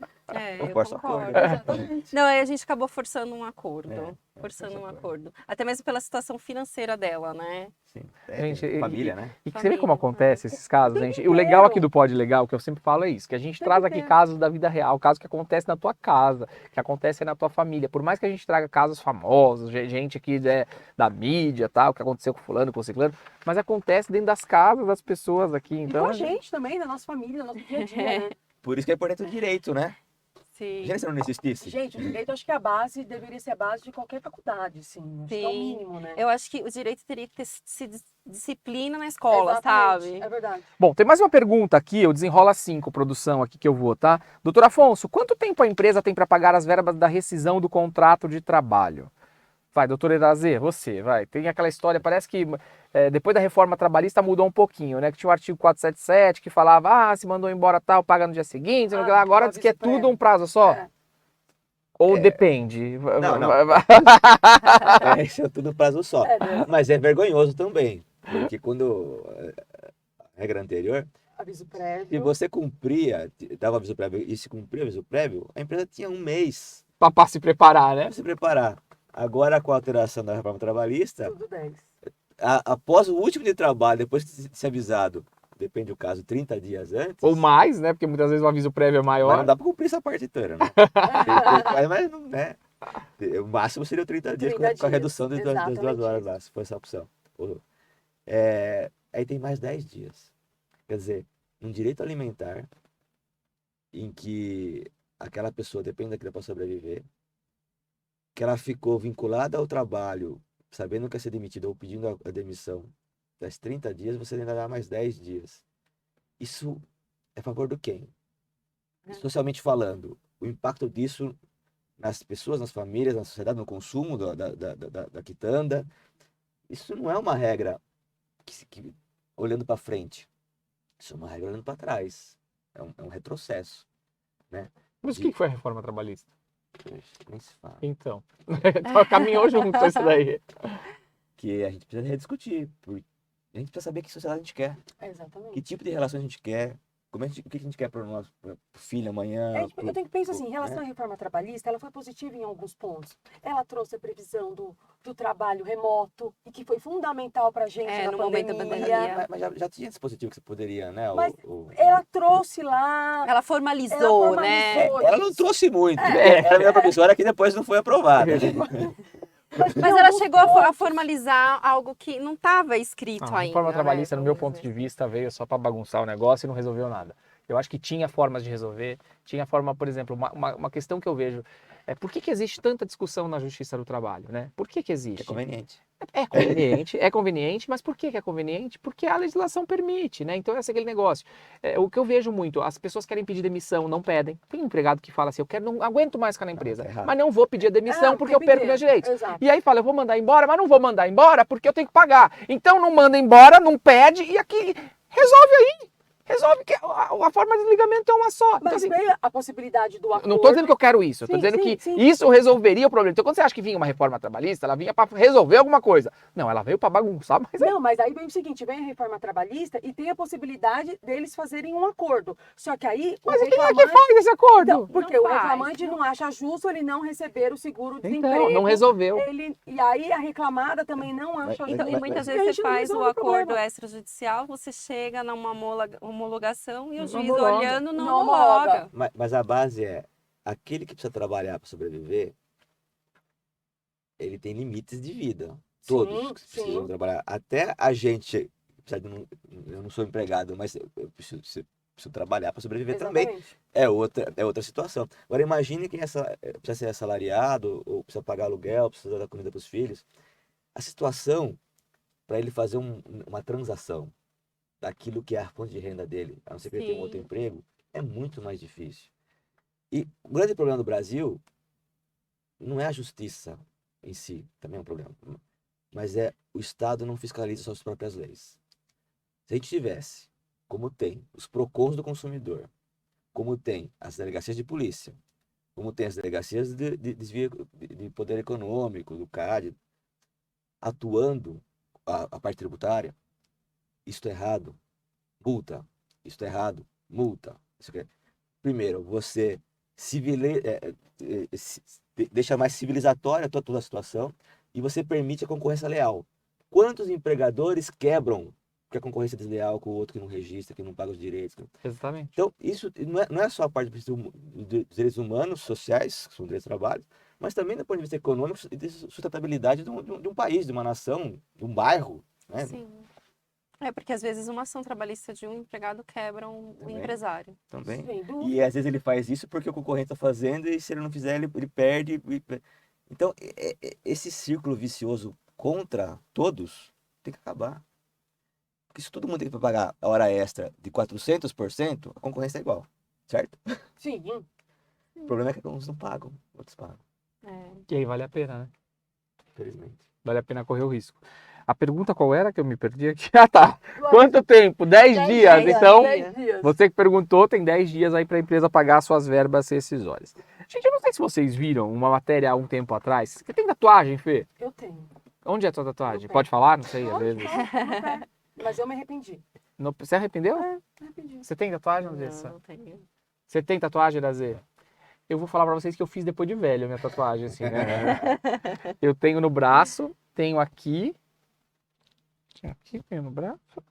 Eu eu forço o concordo. acordo. Exatamente. Não, aí a gente acabou forçando um acordo. força Forçando um acordo. acordo. Até mesmo pela situação financeira dela, né? Sim. Gente, Tem família, né? E que você vê como Família, acontece esses casos, Tempo gente? E o legal aqui inteiro. do Pod Legal, que eu sempre falo, é isso, que a gente Tempo traz aqui inteiro. casos da vida real, casos que acontecem na tua casa, que acontecem na tua família. Por mais que a gente traga casos famosos, gente aqui da mídia, tal, que aconteceu com fulano, com ciclano, mas acontece dentro das casas das pessoas aqui, E então... com a gente também, da nossa família, do nosso dia a dia, né? Por isso que é importante o direito, né? Sim. Imagina se não existisse. Gente, o direito acho que é a base, deveria ser a base de qualquer faculdade, sim. Acho que é o Sim. mínimo, né? Eu acho que o direito teria que ter disciplina na escola, Exatamente, sabe? é verdade. Bom, tem mais uma pergunta aqui, eu desenrola 5, produção, aqui que eu vou, tá? Doutor Afonso, quanto tempo a empresa tem para pagar as verbas da rescisão do contrato de trabalho? Vai, doutor Erazê, você, vai. Tem aquela história, parece que depois da reforma trabalhista mudou um pouquinho, né? Que tinha o artigo 477 que falava, se mandou embora tal, paga no dia seguinte, não sei o que lá. Agora diz que é tudo um prazo só. É. Ou depende? Não. Isso é tudo prazo só. É mesmo. Mas é vergonhoso também. Porque quando a regra anterior, Aviso se prévio. você cumpria, dava aviso prévio e se cumpria o aviso prévio, a empresa tinha um mês Pra se preparar, né? para se preparar. Agora, com a alteração da reforma trabalhista, Tudo 10. após o último dia de trabalho, depois de ser avisado, depende do caso, 30 dias antes, Ou mais, né? Porque muitas vezes o aviso prévio é mas não maior. dá para cumprir essa parte inteira, né? Mas não, né? O máximo seria 30 dias 30 com a dias, redução das 2 exatamente horas isso. lá, se for essa opção. Aí tem mais 10 dias. Quer dizer, um direito alimentar em que aquela pessoa depende daquilo para sobreviver, que ela ficou vinculada ao trabalho, sabendo que ia ser demitida ou pedindo a demissão, das 30 dias, você ainda dá mais 10 dias. Isso é a favor do quem? Socialmente falando, o impacto disso nas pessoas, nas famílias, na sociedade, no consumo da quitanda, isso não é uma regra olhando para frente. Isso é uma regra olhando para trás. É um retrocesso. Né? Mas o que foi a reforma trabalhista? Nem se fala. Então, caminhou junto isso daí. Que a gente precisa rediscutir. A gente precisa saber que sociedade a gente quer. Exatamente. Que tipo de relação a gente quer. O que a gente quer para o nosso filho amanhã. Eu tenho que pensar assim, em relação à reforma trabalhista, ela foi positiva em alguns pontos. Ela trouxe a previsão do trabalho remoto, e que foi fundamental para a gente na no momento da pandemia. Mas já tinha dispositivo que você poderia, né? Mas ela trouxe lá... Ela formalizou, né? Ela não trouxe muito. Era a minha professora que depois não foi aprovada. Mas ela chegou a formalizar algo que não estava escrito A ainda. reforma trabalhista, né? no meu ponto de vista, veio só para bagunçar o negócio e não resolveu nada. Eu acho que tinha formas de resolver, tinha forma, por exemplo, uma questão que eu vejo é por que existe tanta discussão na Justiça do Trabalho, né? Por que existe? É conveniente. É conveniente, mas por que é conveniente? Porque a legislação permite, né? Então esse é aquele negócio. O que eu vejo muito, as pessoas querem pedir demissão, não pedem. Tem um empregado que fala assim, não aguento mais ficar na empresa, Tá errado. mas não vou pedir a demissão porque eu tempo perco inteiro. meus direitos. Exato. E aí fala, eu vou mandar embora, mas não vou mandar embora porque eu tenho que pagar. Então não manda embora, não pede e aqui resolve aí. Resolve que a forma de desligamento é uma só. Então, Mas assim, veio a possibilidade do acordo. não estou dizendo que eu quero isso, eu estou Sim, dizendo sim, que sim. isso resolveria o problema. Então, quando você acha que vinha uma reforma trabalhista, ela vinha para resolver alguma coisa. Não, ela veio para bagunçar, mas Não, mas aí vem o seguinte, vem a reforma trabalhista e tem a possibilidade deles fazerem um acordo. Só que aí Mas o quem é que reclamante... faz esse acordo? Então, porque Não o faz, reclamante não acha justo ele não receber o seguro-desemprego. Então, não resolveu. E aí a reclamada também não acha Então, justo. e muitas E a vezes gente você não faz o resolve acordo problema. extrajudicial, você chega numa homologação e o Não juiz homologa. olhando não Não homologa. homologa. Mas a base é, aquele que precisa trabalhar para sobreviver, ele tem limites de vida. Todos Sim, que precisam sim. trabalhar. Até a gente, eu não sou empregado, mas eu preciso trabalhar para sobreviver também. Exatamente. É outra situação. Agora imagine quem precisa ser assalariado, ou precisa pagar aluguel, precisa dar comida para os filhos. A situação para ele fazer uma transação daquilo que é a fonte de renda dele, a não ser que ele tenha um outro Sim. emprego, é muito mais difícil. E o grande problema do Brasil não é a justiça em si, também é um problema, mas é o Estado não fiscaliza suas próprias leis. Se a gente tivesse, como tem, os PROCONs do consumidor, como tem as delegacias de polícia, como tem as delegacias de desvio de poder econômico, do CAD, atuando a parte tributária, isso é errado, multa, isso é errado, multa. Primeiro, você deixa mais civilizatória toda a situação e você permite a concorrência leal. Quantos empregadores quebram porque a concorrência é desleal com o outro que não registra, que não paga os direitos? Exatamente. Então, isso não é só a parte dos direitos humanos, sociais, que são direitos do trabalho, mas também do ponto de vista econômico e de sustentabilidade de um país, de uma nação, de um bairro, né? Sim. É porque às vezes uma ação trabalhista de um empregado quebra um Também. empresário. Também. Sem dúvida. E às vezes ele faz isso porque o concorrente está fazendo e se ele não fizer, ele perde. Então, esse círculo vicioso contra todos tem que acabar. Porque se todo mundo tem que pagar a hora extra de 400%, a concorrência é igual, certo? Sim. O problema é que uns não pagam, outros pagam, É. E aí vale a pena, né? infelizmente. Vale a pena correr o risco. A pergunta qual era que eu me perdi aqui? Ah, tá. Quanto tempo? 10 10 dias. dias, Então, 10 dias. você que perguntou, tem 10 dias aí para a empresa pagar suas verbas rescisórias. Gente, eu não sei se vocês viram uma matéria há um tempo atrás. Você tem tatuagem, Fê? Eu tenho. Onde é a tua tatuagem? No pé. Pode falar? Não sei, às Pode, vezes. pode, no pé. Mas eu me arrependi. Você arrependeu? Me arrependi. Você tem tatuagem, Não, Andressa? não tenho. Você tem tatuagem, Dazi? Eu vou falar pra vocês que eu fiz depois de velho a minha tatuagem, assim, né? Eu tenho no braço, tenho aqui. Aqui, tenho no braço.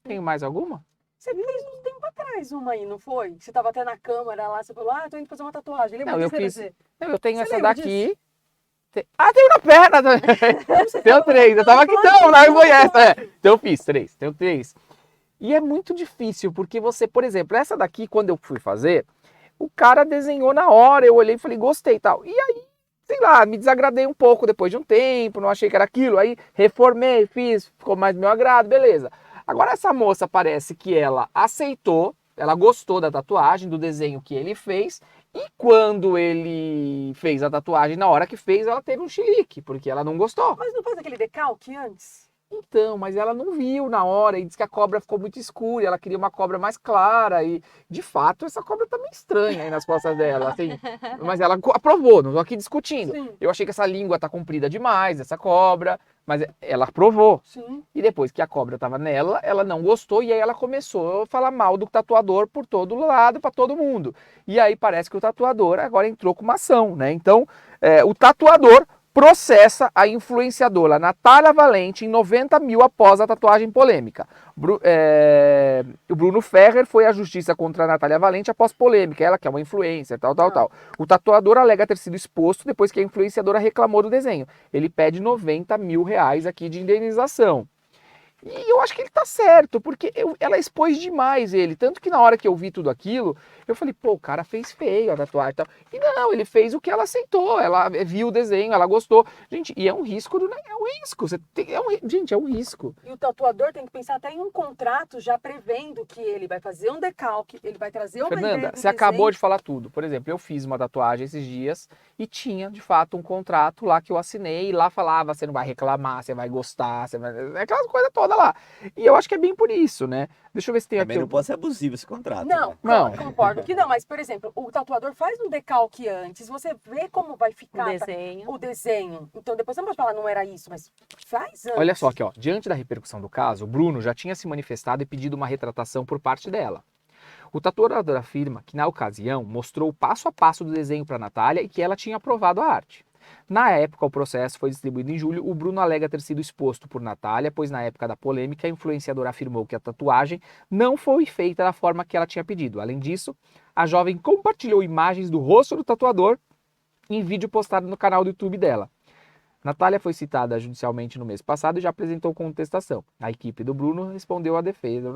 Tenho mais alguma? Você fez um tempo atrás uma aí, não foi? Você tava até na câmara lá, você falou, tô indo fazer uma tatuagem. Lembra Não, eu disso, fiz. Zezé? Não, eu tenho Você essa lembra daqui. Tenho na perna também. Tenho 3. Eu tava aqui, Não, então, não foi essa. Então eu fiz 3. Tenho 3. E é muito difícil, porque você, por exemplo, essa daqui, quando eu fui fazer, o cara desenhou na hora, eu olhei e falei, gostei e tal. E aí, sei lá, me desagradei um pouco depois de um tempo, não achei que era aquilo, aí reformei, fiz, ficou mais do meu agrado, beleza. Agora essa moça parece que ela aceitou, ela gostou da tatuagem, do desenho que ele fez, e quando ele fez a tatuagem, na hora que fez, ela teve um chilique, porque ela não gostou. Mas não faz aquele decalque antes? Então, mas ela não viu na hora e disse que a cobra ficou muito escura, e ela queria uma cobra mais clara e, de fato, essa cobra tá meio estranha aí nas costas dela, assim. Mas ela aprovou, não tô aqui discutindo. Sim. Eu achei que essa língua tá comprida demais, essa cobra, mas ela aprovou. Sim. E depois que a cobra tava nela, ela não gostou e aí ela começou a falar mal do tatuador por todo lado, para todo mundo. E aí parece que o tatuador agora entrou com uma ação, né? Então, o tatuador processa a influenciadora Natália Valente em 90 mil após a tatuagem polêmica. O Bruno Ferrer foi à justiça contra a Natália Valente após polêmica, ela que é uma influencer, tal. O tatuador alega ter sido exposto depois que a influenciadora reclamou do desenho. Ele pede 90 mil reais aqui de indenização. E eu acho que ele tá certo, porque ela expôs demais ele. Tanto que na hora que eu vi tudo aquilo, eu falei, pô, o cara fez feio a tatuagem e tal. E não, ele fez o que ela aceitou. Ela viu o desenho, ela gostou. Gente, e é um risco, é um risco. Gente, é um risco. E o tatuador tem que pensar até em um contrato já prevendo que ele vai fazer um decalque, ele vai trazer uma ideia Fernanda, do você acabou desenho. de falar tudo. Por exemplo, eu fiz uma tatuagem esses dias e tinha, de fato, um contrato lá que eu assinei. E lá falava, você não vai reclamar, você vai gostar, você vai... aquelas coisas todas lá. E eu acho que é bem por isso, né? Deixa eu ver se tem Também aqui... não pode ser abusivo esse contrato. Não, né? Não. concordo que não, mas, por exemplo, o tatuador faz um decalque antes, você vê como vai O ficar desenho. o desenho. Então, depois você não pode falar, não era isso, mas faz antes. Olha só aqui, ó. Diante da repercussão do caso, o Bruno já tinha se manifestado e pedido uma retratação por parte dela. O tatuador afirma que, na ocasião, mostrou o passo a passo do desenho para Natália e que ela tinha aprovado a arte. Na época, o processo foi distribuído em julho. O Bruno alega ter sido exposto por Natália, pois na época da polêmica, a influenciadora afirmou que a tatuagem não foi feita da forma que ela tinha pedido. Além disso, a jovem compartilhou imagens do rosto do tatuador em vídeo postado no canal do YouTube dela. Natália foi citada judicialmente no mês passado e já apresentou contestação. A equipe do Bruno respondeu à defesa.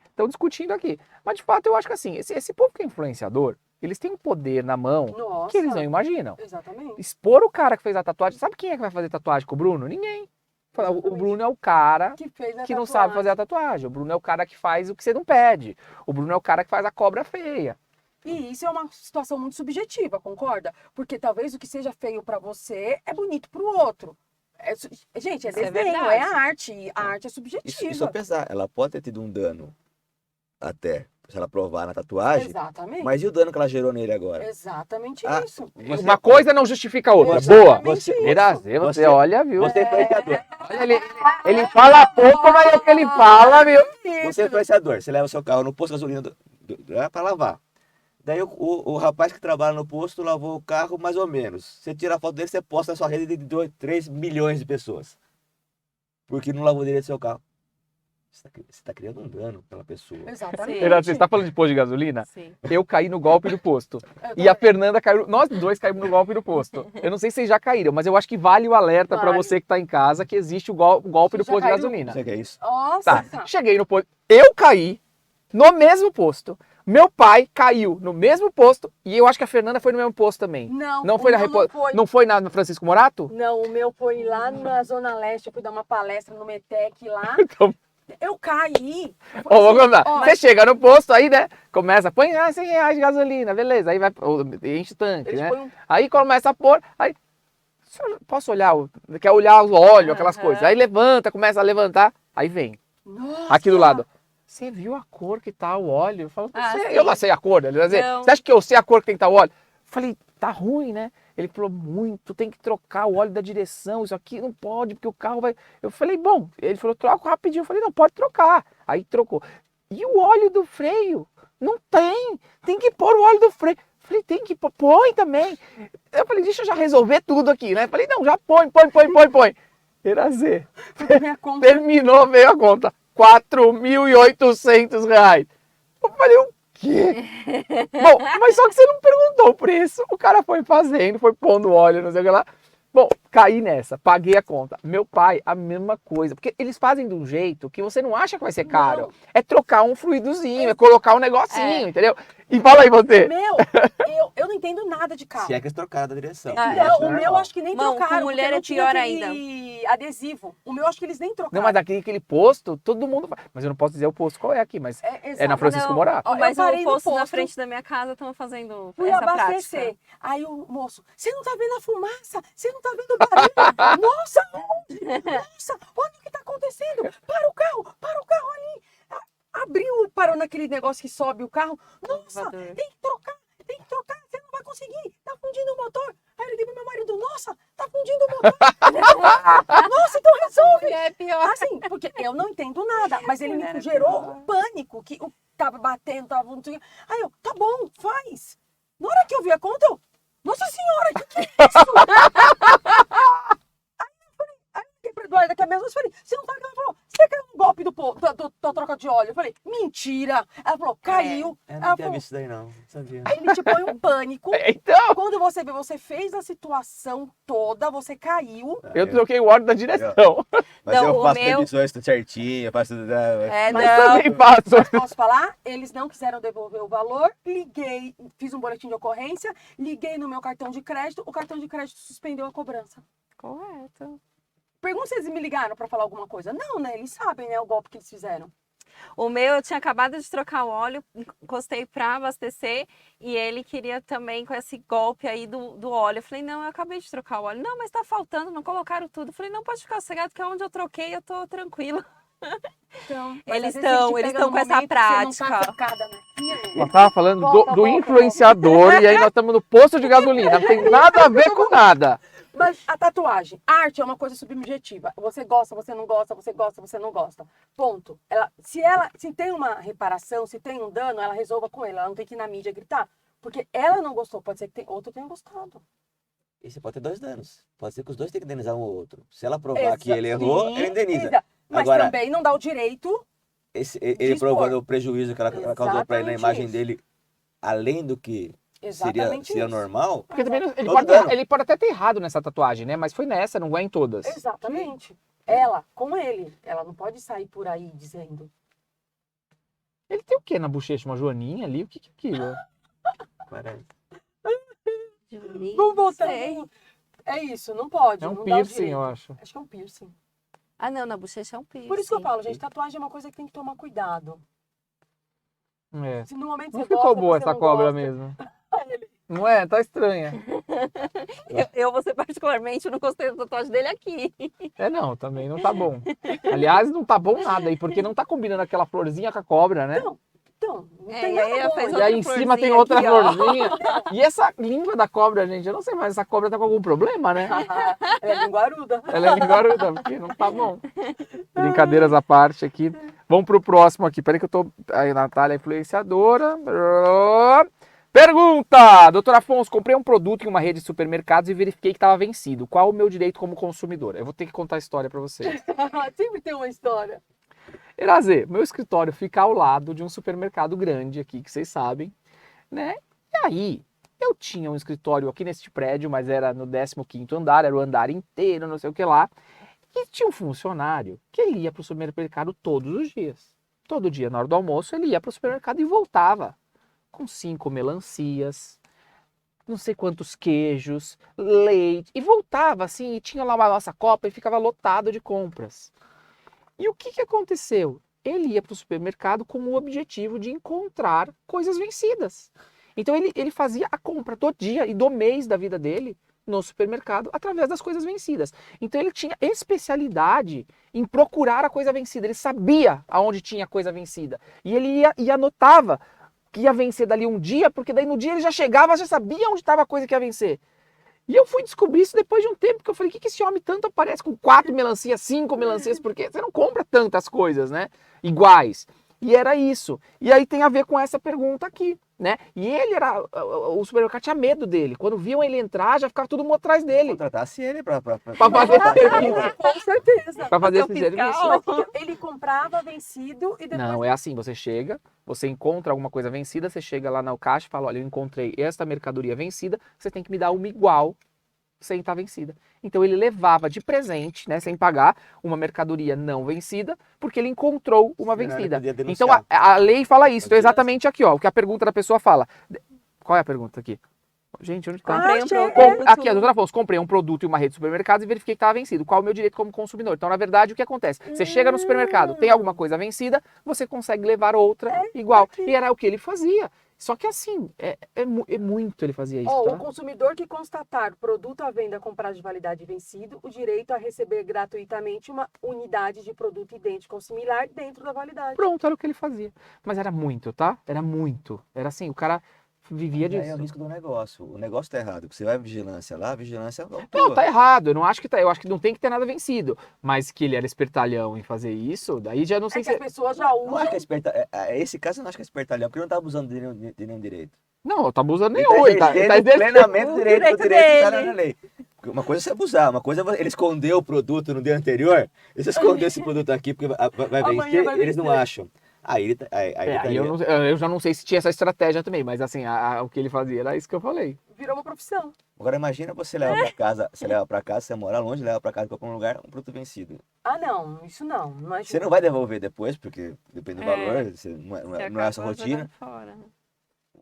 Estão discutindo aqui. Mas, de fato, eu acho que assim, esse povo que é influenciador, eles têm um poder na mão Nossa, que eles não imaginam. exatamente. Expor o cara que fez a tatuagem. Sabe quem é que vai fazer tatuagem com o Bruno? Ninguém. O Bruno é o cara Que fez a que não sabe tatuagem. fazer a tatuagem. O Bruno é o cara que faz o que você não pede. O Bruno é o cara que faz a cobra feia. E isso é uma situação muito subjetiva, concorda? Porque talvez o que seja feio pra você é bonito pro outro. Gente, é Isso é desenho, verdade. é arte. E a arte é subjetiva. Isso é pesar. Ela pode ter tido um dano até se ela provar na tatuagem, Exatamente. mas e o dano que ela gerou nele agora? Exatamente Ah, isso. Uma coisa não justifica a outra. Exatamente Boa. isso. Irazê, você olha, viu? Você é influenciador. Olha, ele fala pouco, mas é o que ele fala, viu? Você é influenciador. Você leva o seu carro no posto de gasolina para lavar. Daí o rapaz que trabalha no posto lavou o carro mais ou menos. Você tira a foto dele, você posta na sua rede de 3 milhões de pessoas. Porque não lavou direito seu carro. Você tá criando um dano pela pessoa. Exatamente. Sim. Irazê, você tá falando de posto de gasolina? Sim. Eu caí no golpe do posto. E a Fernanda caiu. Nós dois caímos no golpe do posto. Eu não sei se vocês já caíram, mas eu acho que vale o alerta pra Vale. você que tá em casa que existe o golpe do Já posto de caiu? gasolina. Você quer isso? Nossa. Tá, cheguei no posto. Eu caí no mesmo posto. Meu pai caiu no mesmo posto e eu acho que a Fernanda foi no mesmo posto também. Não, foi o na meu não foi. Não foi na Francisco Morato? Não, o meu foi lá na Zona Leste, eu fui dar uma palestra no Metec lá. Então, Eu caí. ó, vou contar. Ó, Você chega no posto aí, né? Começa, põe R$100 de gasolina, beleza. Aí vai, enche o tanque, eles né? põem um- Aí começa a pôr, aí, posso olhar, quer olhar os óleos, aquelas Aham. coisas. Aí levanta, começa a levantar, aí vem, Nossa. aqui do lado. Você viu a cor que tá o óleo? Eu falo, Ah, "Você- sim. eu não sei a cor. Ele vai dizer, Não. você acha que eu sei a cor que tem que estar o óleo? Eu falei, tá ruim, né? Ele falou, muito, tem que trocar o óleo da direção, isso aqui não pode, porque o carro vai... Eu falei, bom, ele falou, troca rapidinho. Eu falei, não, pode trocar. Aí trocou. E o óleo do freio? Não tem que pôr o óleo do freio. Eu falei, tem que pôr, põe também. Eu falei, deixa eu já resolver tudo aqui, né? Eu falei, não, já põe. Irazê, Minha conta. terminou, veio a conta. R$4.800. Eu falei, o quê? Bom, mas só que você não perguntou o preço. O cara foi fazendo, foi pondo óleo, não sei o que lá. Bom, caí nessa, paguei a conta. Meu pai, a mesma coisa. Porque eles fazem de um jeito que você não acha que vai ser caro. Não. É trocar um fluidozinho, é colocar um negocinho, entendeu? E fala aí você. Meu, eu não entendo nada de carro. Se é que eles trocaram da direção. Ah, Não, Eu acho o meu normal. acho que nem Mão, com trocaram. mulher porque não é tinha pior aquele adesivo. O meu acho que eles nem trocaram. Não, mas aquele posto, todo mundo faz. Mas eu não posso dizer o posto qual é aqui, mas é na exato. Francisco Não, Morato. Ó, eu Mas parei o no posto na posto. frente da minha casa estão fazendo Fui essa abastecer. prática. Aí o moço, você não tá vendo a fumaça? Você não tá vendo o barulho? Nossa, olha o que tá acontecendo. Para o carro ali. Abriu, parou naquele negócio que sobe o carro. Nossa, Elevador. tem que trocar, você não vai conseguir. Tá fundindo o motor. Aí eu liguei pro meu marido, nossa, tá fundindo o motor. Nossa, então resolve. É pior. Assim, porque eu não entendo nada, mas ele me gerou um pânico, que tava batendo, tava... Aí eu, tá bom, faz. Na hora que eu vi a conta, eu, nossa senhora, que é isso? Aí eu liguei pra Eduardo, que é mesmo, eu falei, você não tá... Ela falou, você caiu no golpe da troca de óleo. Eu falei, mentira. Ela falou, caiu. Eu Ela não tinha falou, visto isso daí não. Não sabia. aí ele te põe um pânico. Então, Quando você vê, você fez a situação toda, você caiu. eu troquei o óleo da direção. Mas Não, eu o faço meu- medições tudo certinho, eu faço tudo. É, Mas não. Também faço. Posso falar? Eles não quiseram devolver o valor, liguei, fiz um boletim de ocorrência, liguei no meu cartão de crédito, o cartão de crédito suspendeu a cobrança. Correto. Pergunta se eles me ligaram pra falar alguma coisa. Não, né? Eles sabem, né, o golpe que eles fizeram. O meu, eu tinha acabado de trocar o óleo, encostei para abastecer e ele queria também com esse golpe aí do óleo. Eu falei, não, eu acabei de trocar o óleo. Não, mas tá faltando, não colocaram tudo. Eu falei, não, pode ficar sossegado, que é onde eu troquei, eu tô tranquila. Então, Eles estão com essa Você não tá prática. focada naquilo. Nós tava falando Volta, do volta, influenciador e aí nós estamos no posto de gasolina. Não tem nada a ver com nada. Mas a tatuagem, a arte é uma coisa subjetiva. Você gosta, você não gosta, você gosta, você não gosta. Ponto. Se tem uma reparação, se tem um dano, ela resolva com ele. Ela não tem que ir na mídia gritar. Porque ela não gostou, pode ser que outro tenha gostado. E você pode ter 2 danos. Pode ser que os dois tenham que indenizar um ou outro. Se ela provar que ele errou, Sim, ele indeniza. Mas Agora, também não dá o direito. ele expor. provando o prejuízo que ela causou pra ele na Exatamente imagem isso. dele, além do que seria Exatamente isso. normal, Porque também ele Todo pode, dano. ele pode até ter errado nessa tatuagem, né? Mas foi nessa, não é em todas. Exatamente. Ela, com ele. Ela não pode sair por aí dizendo. Ele tem o que na bochecha? Uma joaninha ali? O que é aquilo? parece. Vamos voltar. Sei. É isso, não pode. É um não dá o piercing, direito. eu acho. Acho que é um piercing. Ah, não, na bochecha é um piercing. Por isso que eu falo, gente, tatuagem é uma coisa que tem que tomar cuidado. É. Se no momento Não você ficou gosta, boa você essa não cobra gosta. mesmo. Não é? Tá estranha. Eu, você particularmente, não gostei da tatuagem dele aqui. É, não, também não tá bom. Aliás, não tá bom nada aí, porque não tá combinando aquela florzinha com a cobra, né? Então, tem e aí nada bom. faz E outra aí em cima tem florzinha outra aqui, ó. florzinha. E essa língua da cobra, gente, eu não sei, mas essa cobra tá com algum problema, né? É linguaruda. Ela é linguaruda, porque não tá bom. Brincadeiras à parte aqui. Vamos pro próximo aqui. Peraí que eu tô... Aí, Natália, influenciadora. Pergunta! Doutor Afonso, comprei um produto em uma rede de supermercados e verifiquei que estava vencido. Qual o meu direito como consumidor? Eu vou ter que contar a história para vocês. Sempre tem uma história. Erazê, meu escritório fica ao lado de um supermercado grande aqui, que vocês sabem, né? E aí, eu tinha um escritório aqui neste prédio, mas era no 15º andar, era o andar inteiro, não sei o que lá. E tinha um funcionário que ele ia para o supermercado todos os dias. Todo dia, na hora do almoço, ele ia para o supermercado e voltava com 5 melancias, não sei quantos queijos, leite, e voltava assim, e tinha lá uma nossa copa e ficava lotado de compras. E o que aconteceu? Ele ia para o supermercado com o objetivo de encontrar coisas vencidas. Então ele fazia a compra do dia e do mês da vida dele no supermercado através das coisas vencidas. Então ele tinha especialidade em procurar a coisa vencida. Ele sabia aonde tinha coisa vencida. E ele ia e anotava que ia vencer dali um dia, porque daí no dia ele já chegava, já sabia onde estava a coisa que ia vencer. E eu fui descobrir isso depois de um tempo, que eu falei, o que esse homem tanto aparece com 4 melancias, 5 melancias, porque você não compra tantas coisas, né? Iguais. E era isso. E aí tem a ver com essa pergunta aqui, né? E ele era, o supermercado tinha medo dele. Quando viam ele entrar, já ficava todo mundo atrás dele. Contratasse ele pra fazer esse serviço. Com certeza. Pra fazer esse Fazer o fiscal. serviço. Mas ele comprava vencido e depois... Não, é assim, você chega, você encontra alguma coisa vencida, você chega lá na caixa e fala, olha, eu encontrei esta mercadoria vencida, você tem que me dar uma igual sem estar vencida. Então ele levava de presente, né, sem pagar, uma mercadoria não vencida, porque ele encontrou uma Senão ele vencida. podia Então denunciar. a lei fala isso, então Pode ser exatamente aqui, ó, o que a pergunta da pessoa fala. Qual é a pergunta aqui? Gente, onde tá? Comprei um achei. produto. Aqui, a doutora Afonso, comprei um produto em uma rede de supermercados e verifiquei que estava vencido. Qual é o meu direito como consumidor? Então, na verdade, o que acontece? Você chega no supermercado, tem alguma coisa vencida, você consegue levar outra igual. E era o que ele fazia. Só que assim, é muito ele fazia isso, Ó, tá? o consumidor que constatar produto à venda com prazo de validade vencido, o direito a receber gratuitamente uma unidade de produto idêntico ou similar dentro da validade. Pronto, era o que ele fazia. Mas era muito, tá? Era muito. Era assim, o cara vivia Aí é o disso. risco do negócio. O negócio tá errado. Você vai à vigilância lá, a vigilância não Não, tá errado. Eu não acho que tá. Eu acho que não tem que ter nada vencido. Mas que ele era espertalhão em fazer isso, daí já não sei É que as se. pessoas já Não acho usam. que é esperta. Esse caso eu não acho que é espertalhão, porque ele não tá abusando de nenhum direito. Não, tá abusando Ele nenhum. Ele tá exercendo exercendo. plenamente o direito direito que tá dele. na lei. Porque uma coisa é você abusar, uma coisa é ele esconder o produto no dia anterior. E você esconder esse produto aqui porque vai Amanhã vencer, vai eles não vencer. acham. Aí ele Aí eu já não sei se tinha essa estratégia também, mas assim, o que ele fazia era isso que eu falei. Virou uma profissão. Agora imagina você levar pra casa, você mora longe, leva pra casa, compra um lugar, um produto vencido. Ah, não, isso não. Não é Você não vai devolver depois, porque depende do É. valor, não é a sua rotina. Fora.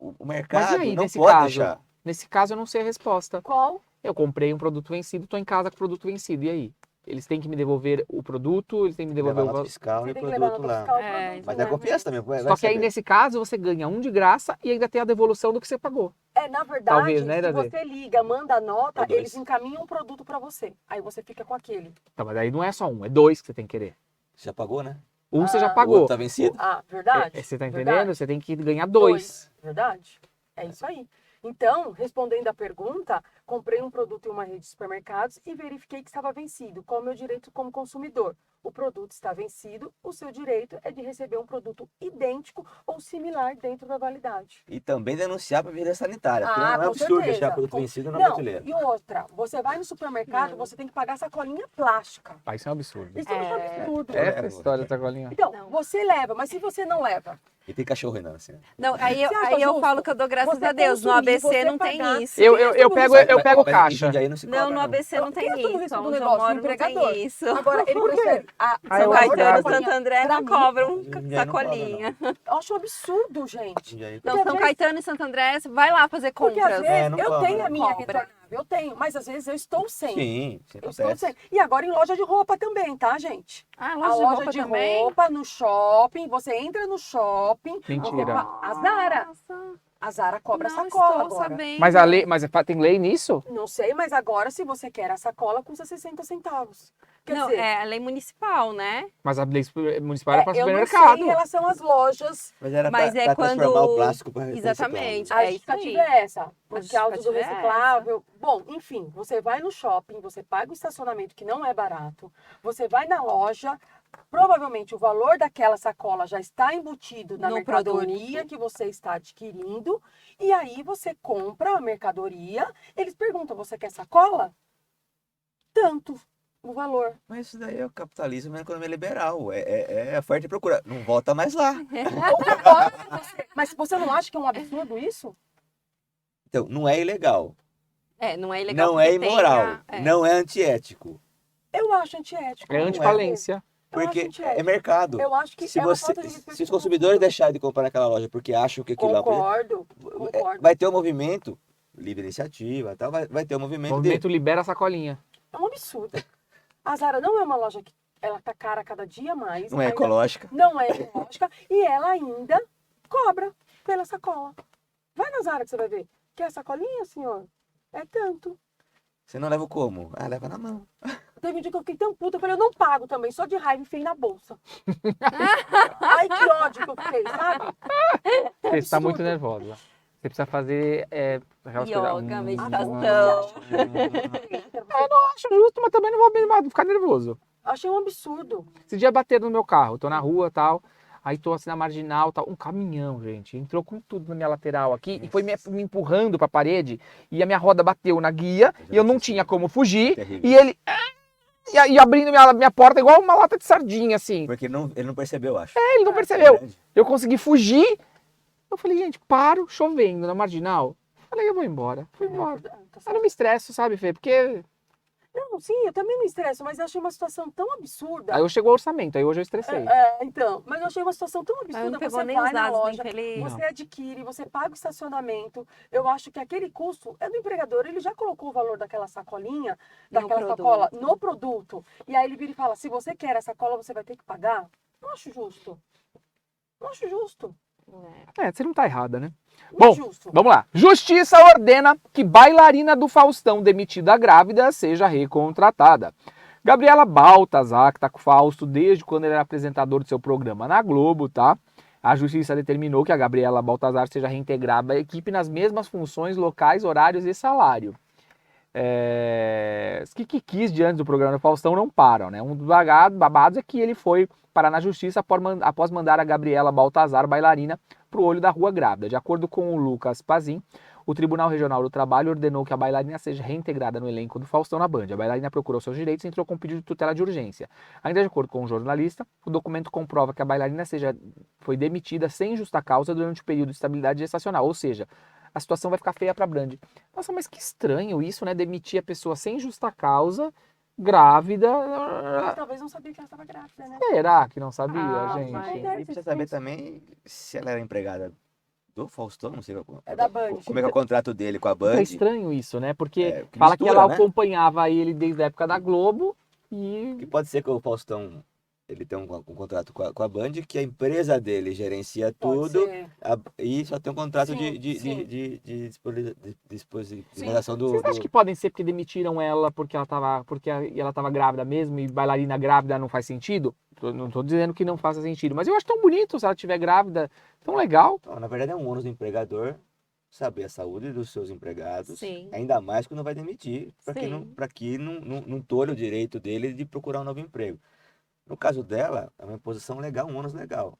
O Mas mercado e aí, não nesse pode caso? deixar. Nesse caso eu não sei a resposta. Qual? Eu comprei um produto vencido, tô em casa com o produto vencido. E aí? Eles têm que me devolver o produto, eles têm que me devolver Levar o nota valor. fiscal Você e tem que levar produto nota lá. fiscal. É, produto, Mas né? é confiança também. Vai Só que aí saber. nesse caso você ganha um de graça e ainda tem a devolução do que você pagou. É, na verdade, Talvez, né, se Davi? você liga, manda a nota, Ou dois. eles encaminham um produto pra você. Aí você fica com aquele. Tá, mas aí não é só um, é dois que você tem que querer. Você já pagou, né? Um você já Ah, O pagou. outro tá vencido. Ah, verdade? Você tá entendendo? Verdade. Você tem que ganhar dois. Verdade? É isso aí. Então, respondendo à pergunta, comprei um produto em uma rede de supermercados e verifiquei que estava vencido. Qual é o meu direito como consumidor? O produto está vencido, o seu direito é de receber um produto idêntico ou similar dentro da validade. E também denunciar pra vigilância sanitária. Porque Ah, não é com absurdo certeza. deixar produto Com- vencido na Não, prateleira. e outra, você vai no supermercado, você tem que pagar sacolinha plástica. Ah, isso é um absurdo. Isso é um É. absurdo. Essa história da colinha. Então, Não. você leva, mas se você não leva, E tem cachorro reinando assim. Não, aí eu, Você acha aí eu justo? falo que eu dou graças Você a Deus. No consumir, ABC você não pagar. tem isso. Eu pego Mas em caixa. Jundiaí não se cobra, Não, no ABC não tem Pensa no isso. risco do Onde eu negócio, moro do não empregador. tem isso. agora ele Por quê? prefere Ah, São eu Caetano acho e Santo André Pra não mim, cobram Jundiaí não cobra, sacolinha. Eu acho um absurdo, gente. Jundiaí- Não, Porque São às Caetano e Santo André, você vai lá fazer Porque às compras. vezes não eu cobra, tenho a não minha cobra. retornável, eu tenho, mas às vezes eu estou sem. Sim, sim, Eu estou acontece. sem. E agora em loja de roupa também, tá, gente? Ah, A loja de loja roupa de também? roupa no shopping, você entra no shopping, Mentira. a Zara, Nossa, a Zara cobra não sacola estou agora. sabendo. Mas a lei, mas tem lei nisso? Não sei, mas agora se você quer a sacola, custa 60 centavos. Quer Não, dizer, é a lei municipal, né? Mas a lei municipal era para eu não sei supermercado. em relação às lojas. Mas era Mas pra, é pra transformar quando- o plástico para Exatamente. A É isso justificativa aí. é essa, por A causa do justificativa é reciclável. Bom, enfim, você vai no shopping, você paga o estacionamento que não é barato, você vai na loja, provavelmente o valor daquela sacola já está embutido na No mercadoria produto. que você está adquirindo, e aí você compra a mercadoria, eles perguntam, você quer sacola? Tanto o valor. Mas isso daí é o capitalismo, é a economia liberal. É oferta e procura. Não volta mais lá. Mas você não acha que é um absurdo isso? Então, não é ilegal. Não é ilegal Não porque é imoral. tenha- Não é antiético. Eu acho antiético. É não antifalência. Eu acho Porque antiético. é mercado. Eu acho que Se, é uma você, falta de respeito se os com o consumidores consumidor. deixarem de comprar naquela loja porque acham que aquilo Concordo, concordo. vai ter um movimento, livre iniciativa, tal, vai ter um O movimento movimento libera a sacolinha. É um absurdo. A Zara não é uma loja que ela tá cara a cada dia mais. não é ainda ecológica. Não é ecológica. E ela ainda cobra pela sacola. Vai na Zara que você vai ver. Quer sacolinha, senhor? É tanto. Você não leva como? Ah, leva na mão. Teve um dia que eu fiquei tão puta, eu falei, eu não pago também, só de raiva enfiei na bolsa. Ai, que ódio que eu fiquei, sabe? Você está muito absurdo. nervosa. Você precisa fazer aquelas Yoga, coisas. meditação. Eu acho justo, mas também não vou ficar nervoso. Achei um absurdo. Esse dia bateram no meu carro, tô na rua e tal. Aí tô assim na marginal, tal. Um caminhão, gente, entrou com tudo na minha lateral aqui e foi me empurrando pra parede. E a minha roda bateu na guia e eu não tinha como fugir. Terrível. E ele. E abrindo minha porta igual uma lata de sardinha, assim. Porque ele não percebeu, acho. Ele não percebeu. Grande. Eu consegui fugir. Eu falei, gente, paro chovendo na marginal. Falei, eu vou embora. Fui embora. Tá Eu certo. não me estresso, sabe, Fê? Porque Não, sim, eu também me estresso, mas eu achei uma situação tão absurda. aí eu chegou o orçamento, aí hoje eu estressei. Então, mas eu achei uma situação tão Mas absurda. não pegou Você nem vai os na dados do loja, infeliz. você adquire, você paga o estacionamento. Eu acho que aquele custo é do empregador. Ele já colocou o valor daquela sacolinha, No daquela produto. sacola, no produto. E aí ele vira e fala: se você quer a sacola, você vai ter que pagar. Não acho justo. Não acho justo. Você não tá errada, né? Não Bom, é justo. vamos lá. Justiça ordena que bailarina do Faustão demitida grávida seja recontratada. Gabriela Baltazar, que tá com o Fausto desde quando ele era apresentador do seu programa na Globo, tá? A justiça determinou que a Gabriela Baltazar seja reintegrada à equipe nas mesmas funções, locais, horários e salário. Os kikikis diante do programa do Faustão não param, né? Um dos babados é que ele foi parar na justiça após mandar a Gabriela Baltazar, bailarina, pro olho da rua grávida. De acordo com o Lucas Pazin, o Tribunal Regional do Trabalho ordenou que a bailarina seja reintegrada no elenco do Faustão na Band. A bailarina procurou seus direitos e entrou com um pedido de tutela de urgência. Ainda de acordo com o jornalista, o documento comprova que a bailarina foi demitida sem justa causa durante o período de estabilidade gestacional, ou seja, a situação vai ficar feia para a Band. Nossa, mas que estranho isso, né? Demitir a pessoa sem justa causa, grávida. Mas talvez não sabia que ela estava grávida, né? Será que não sabia, Ah, gente? vai. E precisa saber também se ela era empregada do Faustão, não sei É da Band. como é que é o contrato dele com a Band. É estranho isso, né? Porque que fala que mistura, ela né? acompanhava ele desde a época da Globo Que e pode ser que o Faustão ele tem um contrato com a Band, que a empresa dele gerencia Pode tudo ser. e só tem um contrato Sim, de sim. disponibilização do. vocês acham que podem ser porque demitiram ela porque ela tava grávida mesmo e bailarina grávida não faz sentido? Não tô dizendo que não faça sentido, mas eu acho tão bonito se ela estiver grávida, tão legal. Não, na verdade é um ônus do empregador saber a saúde dos seus empregados, Sim. ainda mais quando vai demitir, para Sim. que não tolhe o direito dele de procurar um novo emprego. No caso dela, é uma imposição legal, um ônus legal.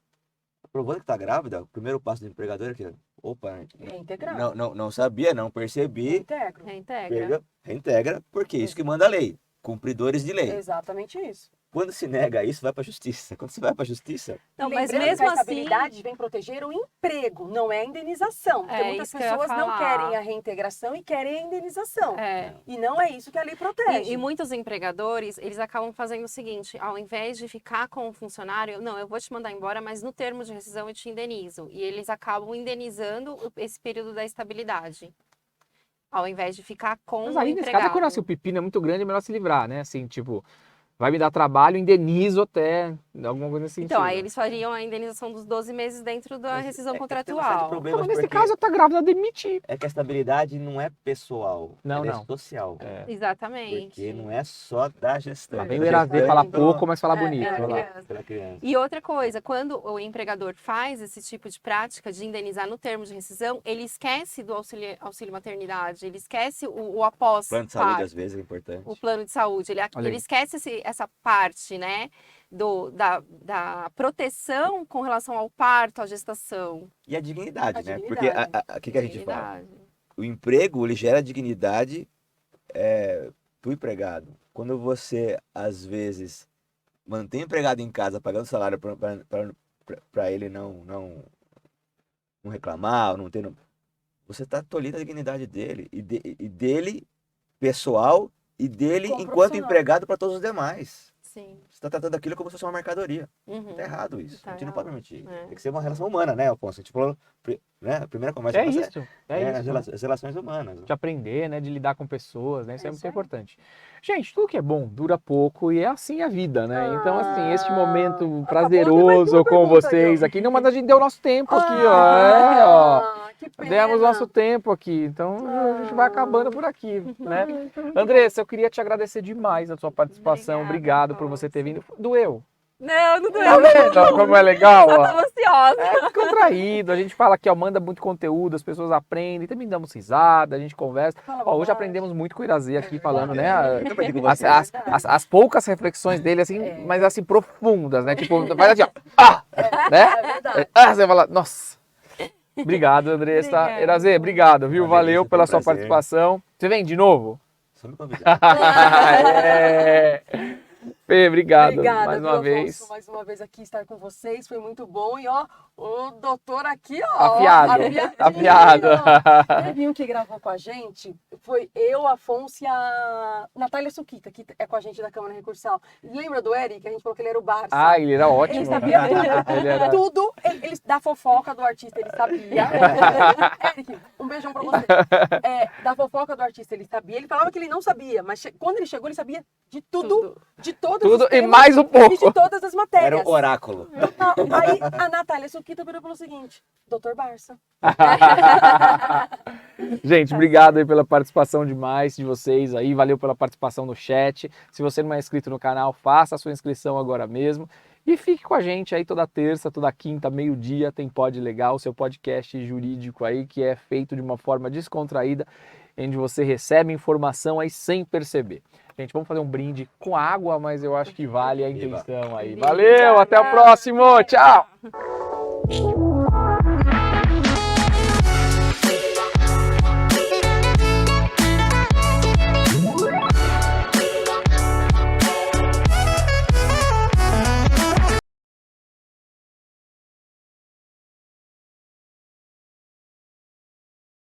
Provando que está grávida, o primeiro passo do empregador é que, opa, Reintegrar. não sabia, não percebi, Reintegro. Reintegra. reintegra, porque é isso que manda a lei, cumpridores de lei. Exatamente isso. Quando se nega isso, vai para a justiça. Quando você vai para a justiça, Não, E mas lembrando mesmo que a assim. estabilidade vem proteger o emprego, não é a indenização. Porque É muitas isso que eu ia pessoas não falar. querem a reintegração e querem a indenização. É. E não é isso que a lei protege. E muitos empregadores, eles acabam fazendo o seguinte, ao invés de ficar com o funcionário, não, eu vou te mandar embora, mas no termo de rescisão eu te indenizo. E eles acabam indenizando esse período da estabilidade. Ao invés de ficar com Mas o aí, nesse caso, é empregado. quando assim, o pepino é muito grande, é melhor se livrar, né? Assim, tipo, vai me dar trabalho, indenizo até. Alguma coisa nesse sentido. Então, aí eles fariam a indenização dos 12 meses dentro da Mas rescisão tem um certo contratual. problema, Então, nesse porque caso, tá grávida, demitir. é que a estabilidade não é pessoal, Não, ela não. é social. É. Exatamente. Porque não é só da gestante. Lá vem A o Erazê gestante falar pelo- pouco, mas falar bonito. é, Vai lá. criança. pela criança. E outra coisa, quando o empregador faz esse tipo de prática de indenizar no termo de rescisão, ele esquece do auxílio maternidade, ele esquece o após Plano de saúde, parto, às vezes, é importante. o plano de saúde. Olha Ele aí. esquece essa parte, né, da proteção com relação ao parto, à gestação. E a dignidade, A né? dignidade. Porque o que a gente fala? Dignidade. O emprego, ele gera dignidade pro empregado. Quando você, às vezes, mantém o empregado em casa pagando salário para ele não reclamar, não ter... Você está tolhindo a dignidade dele. E dele, pessoal, e dele Como enquanto profissional. empregado para todos os demais. Sim. Você está tratando aquilo como se fosse uma mercadoria. Uhum. Tá errado isso. Tá a gente não errado. pode permitir. É. Tem que ser uma relação humana, né, Alfonso? A gente falou, né? A primeira conversa É nossa isso. as relações humanas. De aprender, né? De lidar com pessoas, né? Isso é muito isso aí. importante. Gente, tudo que é bom dura pouco e é assim a vida, né? Então, assim, este momento Acabou de mais prazeroso uma com pergunta vocês aí, ó. aqui. Não, mas a gente deu nosso tempo aqui, ó. É, ó. Que pena. Demos nosso tempo aqui, então a gente vai acabando por aqui, né? Andressa, eu queria te agradecer demais a sua participação. Obrigada, Obrigado por você ter Afonso. vindo. Doeu. Não Tá doeu. vendo como é legal? Só ó? tava ansiosa. É descontraído, a gente fala aqui, ó, manda muito conteúdo, as pessoas aprendem, também damos risada, a gente conversa. Fala Ó, hoje bobagem. aprendemos muito com o Irazê aqui falando, né? Eu aprendi com As, você. as, as poucas reflexões dele, assim, É. mas assim, profundas, né? Tipo, faz assim, ó, ah! Né? É verdade. Ah, você fala, nossa. Obrigado, Andressa. Obrigada. Irazê, obrigado, viu? Uma delícia, Valeu foi pela um sua prazer. participação. Você vem de novo? Só me convidar. É. Fê, obrigado Obrigada, mais viu, uma Afonso, vez. mais uma vez aqui estar com vocês, foi muito bom. E ó, o doutor aqui, ó, Afiado, afiadinho, afiado. ó. Teve um que gravou com a gente, foi eu, Afonso e a Natália Suquita, que é com a gente da Câmara Recursal. Lembra do Eric, que a gente falou que ele era o Barça? Ah, ele era ótimo. Ele sabia tudo. Ele era- Tudo, ele, da fofoca do artista, ele sabia. Eric, um beijão pra você. Da fofoca do artista, ele sabia. Ele falava que ele não sabia, mas quando ele chegou, ele sabia de tudo. De todos Tudo os e temas mais um e pouco. de todas as matérias. Era o oráculo. Total. Aí a Natália Suquita virou pelo seguinte: Doutor Barça. Gente, obrigado aí pela participação demais de vocês aí, valeu pela participação no chat. Se você não é inscrito no canal, faça a sua inscrição agora mesmo. E fique com a gente aí toda terça, toda quinta, meio-dia, tem Pod Legal, seu podcast jurídico aí, que é feito de uma forma descontraída, onde você recebe informação aí sem perceber. Gente, vamos fazer um brinde com água, mas eu acho que vale a Viva. intenção aí. Viva. Valeu, até o próximo, tchau!